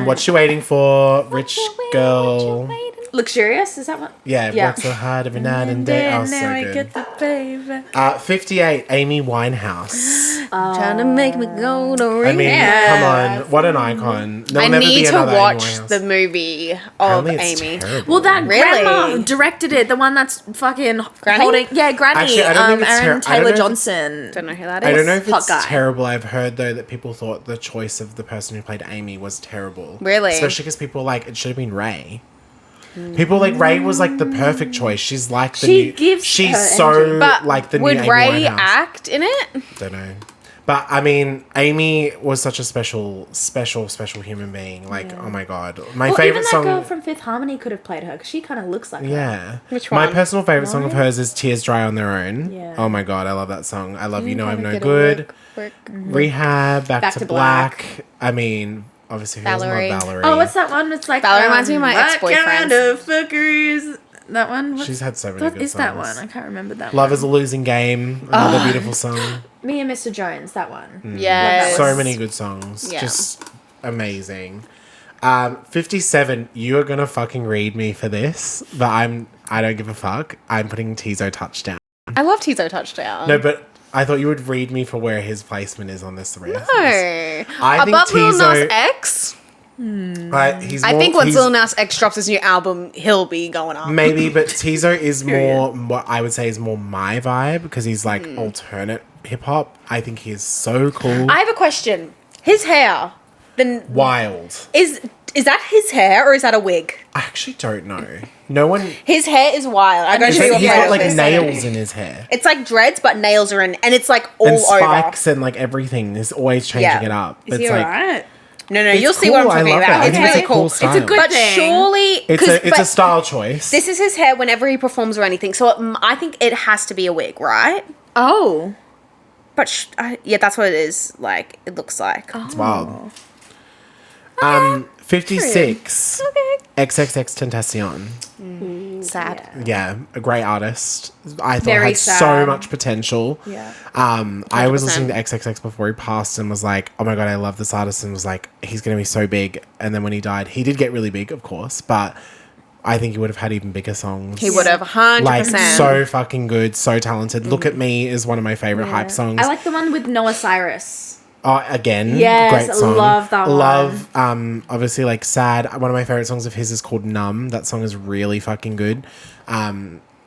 What you waiting for? Rich girl. Luxurious, is that one? Yeah, Yeah. work so hard every night and day. Oh, so now I good. get the baby. 58, Amy Winehouse. Trying to make me go to I mean, Yeah. come on. What an icon. There'll I never be need to another Amy watch Winehouse. the movie of Apparently it's Amy. terrible. Well, that Really? grandma directed it. The one that's fucking Granny? holding. Yeah, Granny. Actually, I don't think it's Aaron I don't Taylor know if- Johnson. Don't know who that is. I don't know if Hot it's guy. terrible. I've heard though that people thought the choice of the person who played Amy was terrible. Really? Especially because people were like it should have been Ray. People like Ray was like the perfect choice. She's like the She new. gives She's her so energy. But like the would new Amy Ray Winehouse. act in it? Don't know. But I mean, Amy was such a special human being. Like, oh my god, my Well, favorite even that song. girl from Fifth Harmony could have played her because she kind of looks like her. Yeah. Which My one? personal favorite song of hers is Tears Dry on Their Own. Yeah. Oh my god, I love that song. I love You Know I'm No Get a Good. work. Rehab, Back to to Black. I mean, obviously, who doesn't Valerie. love Valerie? Oh, what's that one? It's like Valerie reminds me of my what ex-boyfriend. kind of fuckers? That one. She's had so many What good is songs. that one? I can't remember that. Love one. is a Losing Game. Another beautiful song. Me and Mr. Jones. That one. Yes. So many good songs. Yeah. Just amazing. 57, you are going to fucking read me for this, but I don't give a fuck. I'm putting Tizo Touchdown. I love Tizo Touchdown. No, but I thought you would read me for where his placement is on this list. No. I think Above Lil Nas Tizo. X? I think once Lil Nas X drops his new album, he'll be going up. Maybe, but Tizo is more what I would say is more my vibe because he's like alternate hip hop. I think he is so cool. I have a question. His hair, Wild. is that his hair or is that a wig? I actually don't know. No one. His hair is wild. I'm going to show you a He's photo got of like this. nails in his hair. It's like dreads, but nails are in, and it's like all And over. spikes and like everything is always changing Yeah. it up. Is he like alright? No, It's you'll see what I'm cool. I talking love about. it. I It's think it's really a cool cool. style. It's a good But thing. surely, it's a style choice. This is his hair whenever he performs or anything. So I think it has to be a wig, right? Oh. But yeah, that's what it is. Like it looks like. It's wild. 56. XXX Tentacion. Sad. Yeah, a great artist. I thought Very had so sad. much potential. Yeah. I was listening to XXX before he passed and was like, oh my god, I love this artist, and was like, he's gonna be so big. And then when he died, he did get really big, of course, but I think he would have had even bigger songs. He would have 100%. Like so fucking good, so talented. Look at Me is one of my favorite hype songs. I like the one with Noah Cyrus. Again, Yes, great song. love that one. Love, obviously, like Sad. One of my favorite songs of his is called Numb. That song is really fucking good.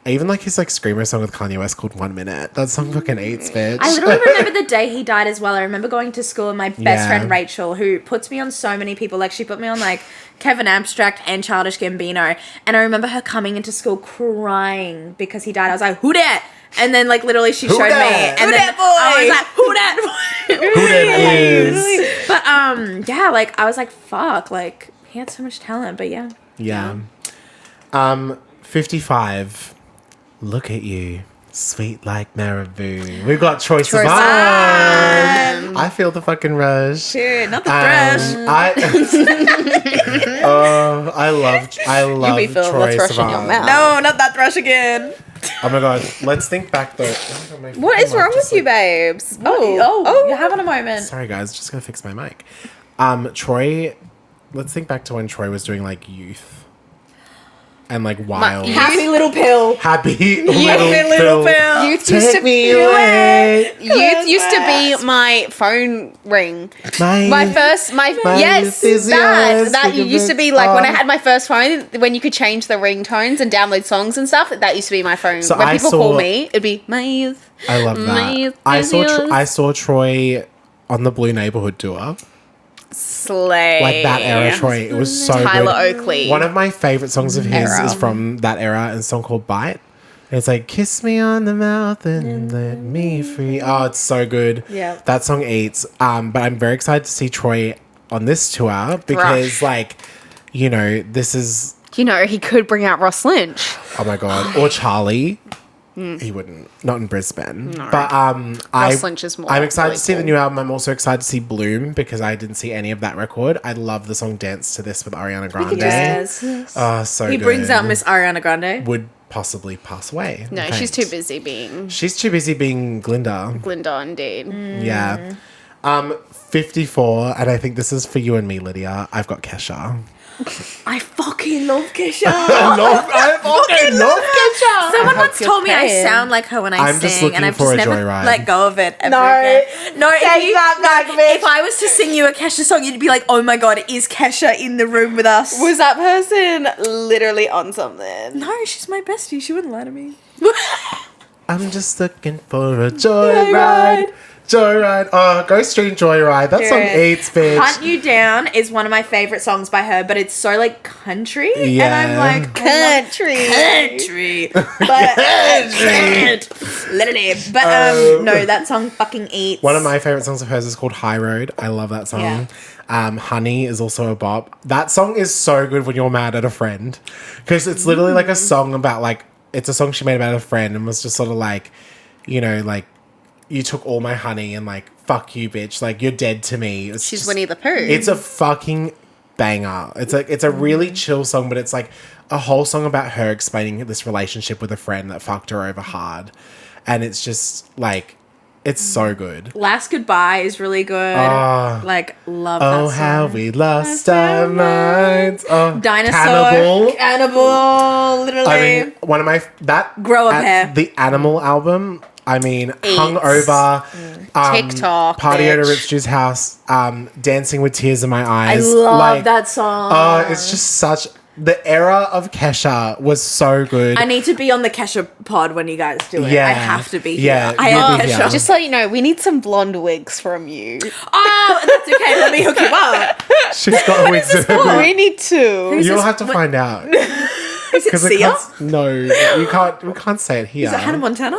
Even like his like screamer song with Kanye West called 1 Minute. That song fucking eats, bitch. I literally remember the day he died as well. I remember going to school and my best Yeah. friend Rachel, who puts me on so many people, like she put me on like Kevin Abstract and Childish Gambino. And I remember her coming into school crying because he died. I was like, who dat? And then like literally she Who showed dat? me. And Who then dat boy? I was like, who dat boy? Who that is? But yeah, like I was like, fuck, like he had so much talent, but yeah. Yeah. 55. Look at you. Sweet like Marabou. We've got Troye Sivan. I feel the fucking rush. Dude, not the thrush. I love be feeling the Troye thrush in your Sivan. mouth. No, not that thrush again. Oh my god, let's think back though. What is wrong with you, babes? Oh, you're having a moment. Sorry guys, just gonna fix my mic. Troy, let's think back to when Troy was doing like Youth and like Wild. Happy little pill. Happy little pill. Youth used to Take me away. Youth used to be my phone ring. My yes, youth is yours. that Think of used to it be like when I all. had my first phone, when you could change the ringtones and download songs and stuff. That used to be my phone. So when I people saw- call me, it'd be my youth. I love My that. youth I is saw yours. I saw Troy on the Blue Neighborhood tour. Slay. Like that era Troy. It was so Tyler good. Oakley. One of my favorite songs of his Era. is from that era, and a song called Bite. And it's like, kiss me on the mouth and let me free. Oh, it's so good. Yeah. That song eats. But I'm very excited to see Troy on this tour because, like, you know, this is, You know, he could bring out Ross Lynch. oh my God, or Charlie. He wouldn't. Not in Brisbane. No. But Ross Lynch is more I'm excited to see the really new album. I'm also excited to see Bloom because I didn't see any of that record. I love the song Dance to This with Ariana Grande. Yes. Oh, so He good. brings out Miss Ariana Grande. Would possibly pass away. No, in she's fact. too busy being She's too busy being Glinda. Glinda, indeed. Yeah. 54, and I think this is for you and me, Lydia. I've got Kesha. I fucking love Kesha. I fucking love Kesha. Someone I once hope you're told me I paying. sound like her when I I'm sing, just looking and I've for just a never joyride. let go of it ever No. again. No, Take if, you, that back, bitch. if I was to sing you a Kesha song, you'd be like, "Oh my god, is Kesha in the room with us?" Was that person literally on something? No, she's my bestie. She wouldn't lie to me. I'm just looking for a joyride. Joyride. Oh, go stream Joyride. That song Dude. eats, bitch. Hunt You Down is one of my favorite songs by her, but it's so like country, Yeah. and I'm like, Country. country, but literally, but no, that song fucking eats. One of my favorite songs of hers is called High Road. I love that song. Yeah. Honey is also a bop. That song is so good when you're mad at a friend because it's literally like a song about like, it's a song she made about a friend and was just sort of like, you know, like, you took all my honey and like, fuck you, bitch. Like, you're dead to me. It's She's just- Winnie the Pooh. It's a fucking banger. It's a really chill song, but it's like a whole song about her explaining this relationship with a friend that fucked her over hard. And it's just like, It's so good. Last Goodbye is really good. Like, love that Oh, song. how we lost our minds. Oh, Dinosaur. Cannibal, literally. I mean, one of my Grow Up Hair. the Animal album. I mean, Hungover, TikTok, Party at a bitch. Rich Dude's House, Dancing with Tears in My I Eyes. love that song. Oh, it's just such. The era of Kesha was so good. I need to be on the Kesha pod when you guys do it. Yeah. I have to be Yeah, here. I you'll am be Kesha. here. Just to let you know, we need some blonde wigs from you. Oh, that's okay. Let me hook you up. She's got wigs in her Oh, boot. we need to. You'll have to find out. Is it Because Sia? no, you can't. We can't say it here. Is it Hannah Montana?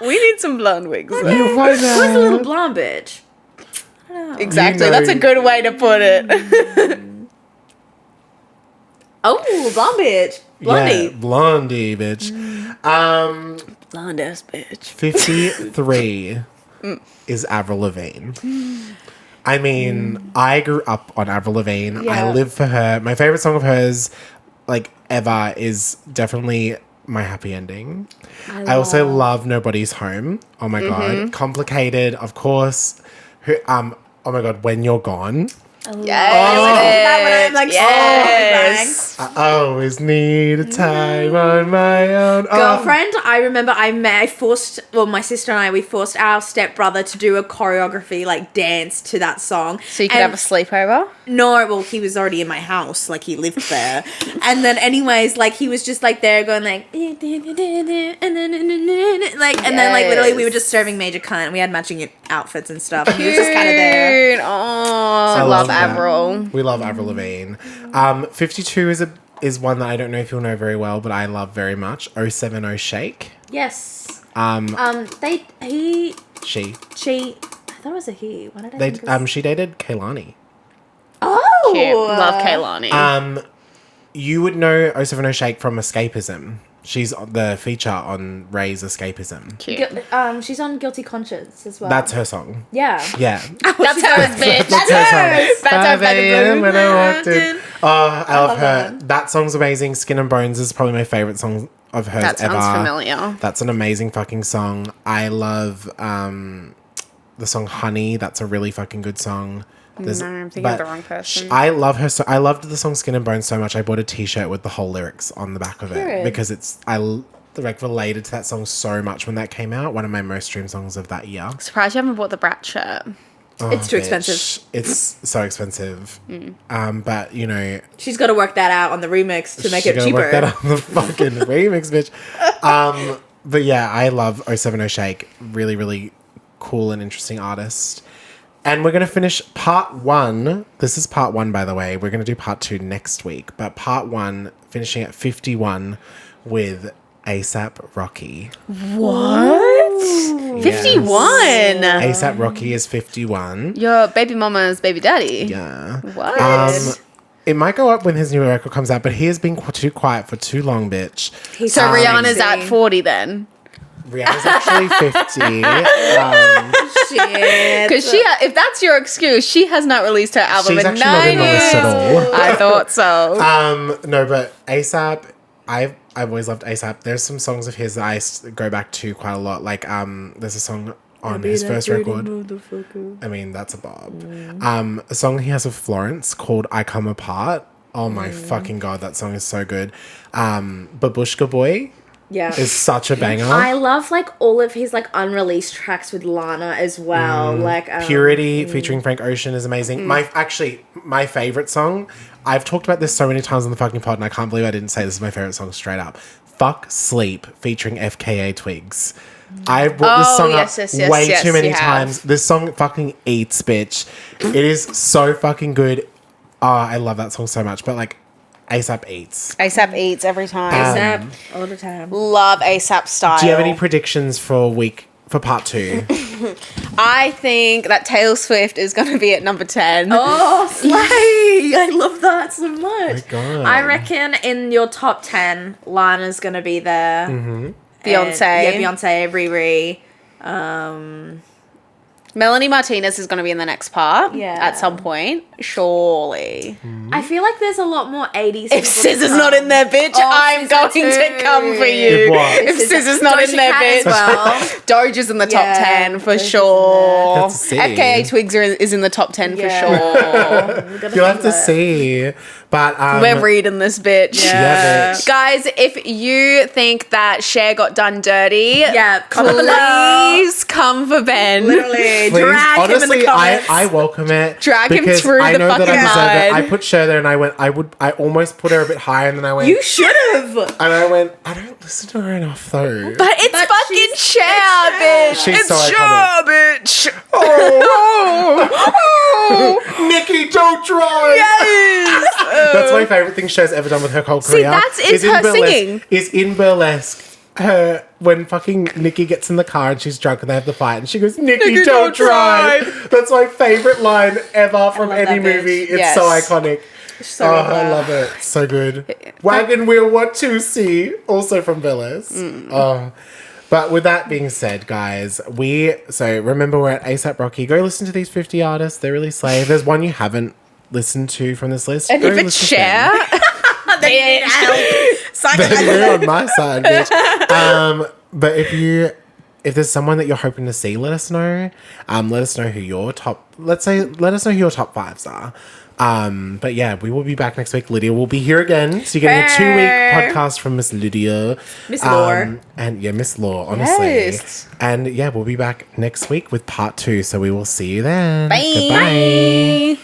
We need some blonde wigs. though. You'll find out. Where's the little blonde bitch? Exactly. You know- That's a good way to put it. Oh, blonde bitch. Blondie. Yeah, Blondie, bitch. Blonde ass bitch. 53 is Avril Lavigne. I mean, I grew up on Avril Lavigne. I Yeah. live for her. My favorite song of hers, like ever, is definitely My Happy Ending. I also love Nobody's Home. Oh my god, Complicated, of course. Oh my god, When You're Gone. Yes. I'm like, yes. oh, I always need a time on my own. Oh. Girlfriend, I remember my sister and I, we forced our stepbrother to do a choreography, like dance to that song. So you could And- have a sleepover? No, well, he was already in my house, like he lived there. And then anyways, like he was just like there going like, and then like literally we were just serving major cunt. We had matching outfits and stuff. And he was just kind of there. Dude, oh, I love love that. Avril. We love Avril Lavigne. 52 is one that I don't know if you'll know very well, but I love very much. 070 Shake. Yes. She. She, I thought it was a he. What did I They think it was? she dated Kehlani. Oh. Cute. Love Kehlani. You would know 070 Shake from Escapism. She's the feature on Ray's Escapism. Cute. She's on Guilty Conscience as well. That's her song. Yeah. Yeah. That's hers, bitch. That's her song. That's 5 a.m. when I walked in. in. Oh, I love her. That song's amazing. Skin and Bones is probably my favorite song of hers That ever. sounds familiar. That's an amazing fucking song. I love the song Honey. That's a really fucking good song. No, I'm thinking of the wrong person. I love her. I loved the song Skin and Bones so much. I bought a T-shirt with the whole lyrics on the back of it Period. because like related to that song so much when that came out. One of my most streamed songs of that year. Surprised you haven't bought the Brat shirt. It's too Bitch. expensive. It's so expensive. But you know, She's got to work that out on the remix to make she it gotta cheaper. work that on the fucking remix, bitch. But yeah, I love 070 Shake. Really, really cool and interesting artist. And we're going to finish part 1. This is part 1, by the way. We're going to do part 2 next week. But part 1, finishing at 51 with ASAP Rocky. What? 51. ASAP Rocky is 51. Your baby mama's baby daddy. Yeah. What? It might go up when his new record comes out, but he has been too quiet for too long, bitch. He's So Rihanna's sexy. at 40 then. Rihanna's actually 50. Shit. Because if that's your excuse, she has not released her album She's in actually not 9 in the list years. at all. I thought so. No, but ASAP, I've always loved ASAP. There's some songs of his that I go back to quite a lot. Like, there's a song on his first record. I mean, that's a bob. A song he has with Florence called I Come Apart. Oh my fucking god, that song is so good. Babushka Boy Yeah. is such a banger. I love like all of his like unreleased tracks with Lana as well. Like Purity featuring Frank Ocean is amazing. My favorite song. I've talked about this so many times on the fucking pod, and I can't believe I didn't say this is my favorite song straight up. Fuck Sleep featuring FKA Twigs. I've brought this song up way too many times. This song fucking eats, bitch. It is so fucking good. Oh, I love that song so much. But like, ASAP eats. ASAP eats every time. ASAP all the time. Love ASAP style. Do you have any predictions for part 2? I think that Taylor Swift is going to be at number 10. Oh, slay! I love that so much. God. I reckon in your top 10, Lana's gonna be there. Beyonce. Yeah, Beyonce, Riri. Melanie Martinez is going to be in the next part. Yeah. At some point. Surely. I feel like there's a lot more 80s. If Scissor's not in there, bitch, I'm going to come for you. If what? If Scissor's not in Doja there, Cat bitch. as well. Doja's in the top Yeah, 10 for Doja's in sure. Have to see. FKA Twigs is in the top 10 for Yeah. sure. You'll have to see. But We're reading this, bitch. Yeah, bitch. Guys, if you think that Cher got done dirty, Yeah, comment below. please come for Ben. Literally, Please. drag him in Honestly, the comments. I welcome it. Drag him because through I the know that I fucking deserve it. mud. I put Cher there and I almost put her a bit higher and then I went, You should have. and I went, I don't listen to her enough though. But it's But fucking she's- Cher, it's Cher. bitch. She's it's so Cher, iconic. bitch. Nikki, don't try! Yes. That's my favourite thing Cher's ever done with her whole career. that's is her Burlesque. singing. Is in Burlesque. Her when fucking Nikki gets in the car and she's drunk and they have the fight and she goes, Nikki, don't drive. That's my favourite line ever from love any that bitch. movie. It's Yes. so iconic. So I good. love it. So good. Wagon Wheel What to See, also from Burlesque. Oh. But with that being said, guys, so remember we're at ASAP Rocky. Go listen to these 50 artists. They're really slay. If there's one you haven't listened to from this list, And go if it's listen to them. Cher, Then you're on my side, bitch. But if there's someone that you're hoping to see, let us know. Let us know who your top. Let us know who your top fives are. But yeah, we will be back next week. Lydia will be here again, so you're getting a 2-week podcast from Miss Lydia, Miss Law. and yeah, Miss Law. Honestly, Yes. and yeah, we'll be back next week with part 2. So we will see you then. Bye. Goodbye.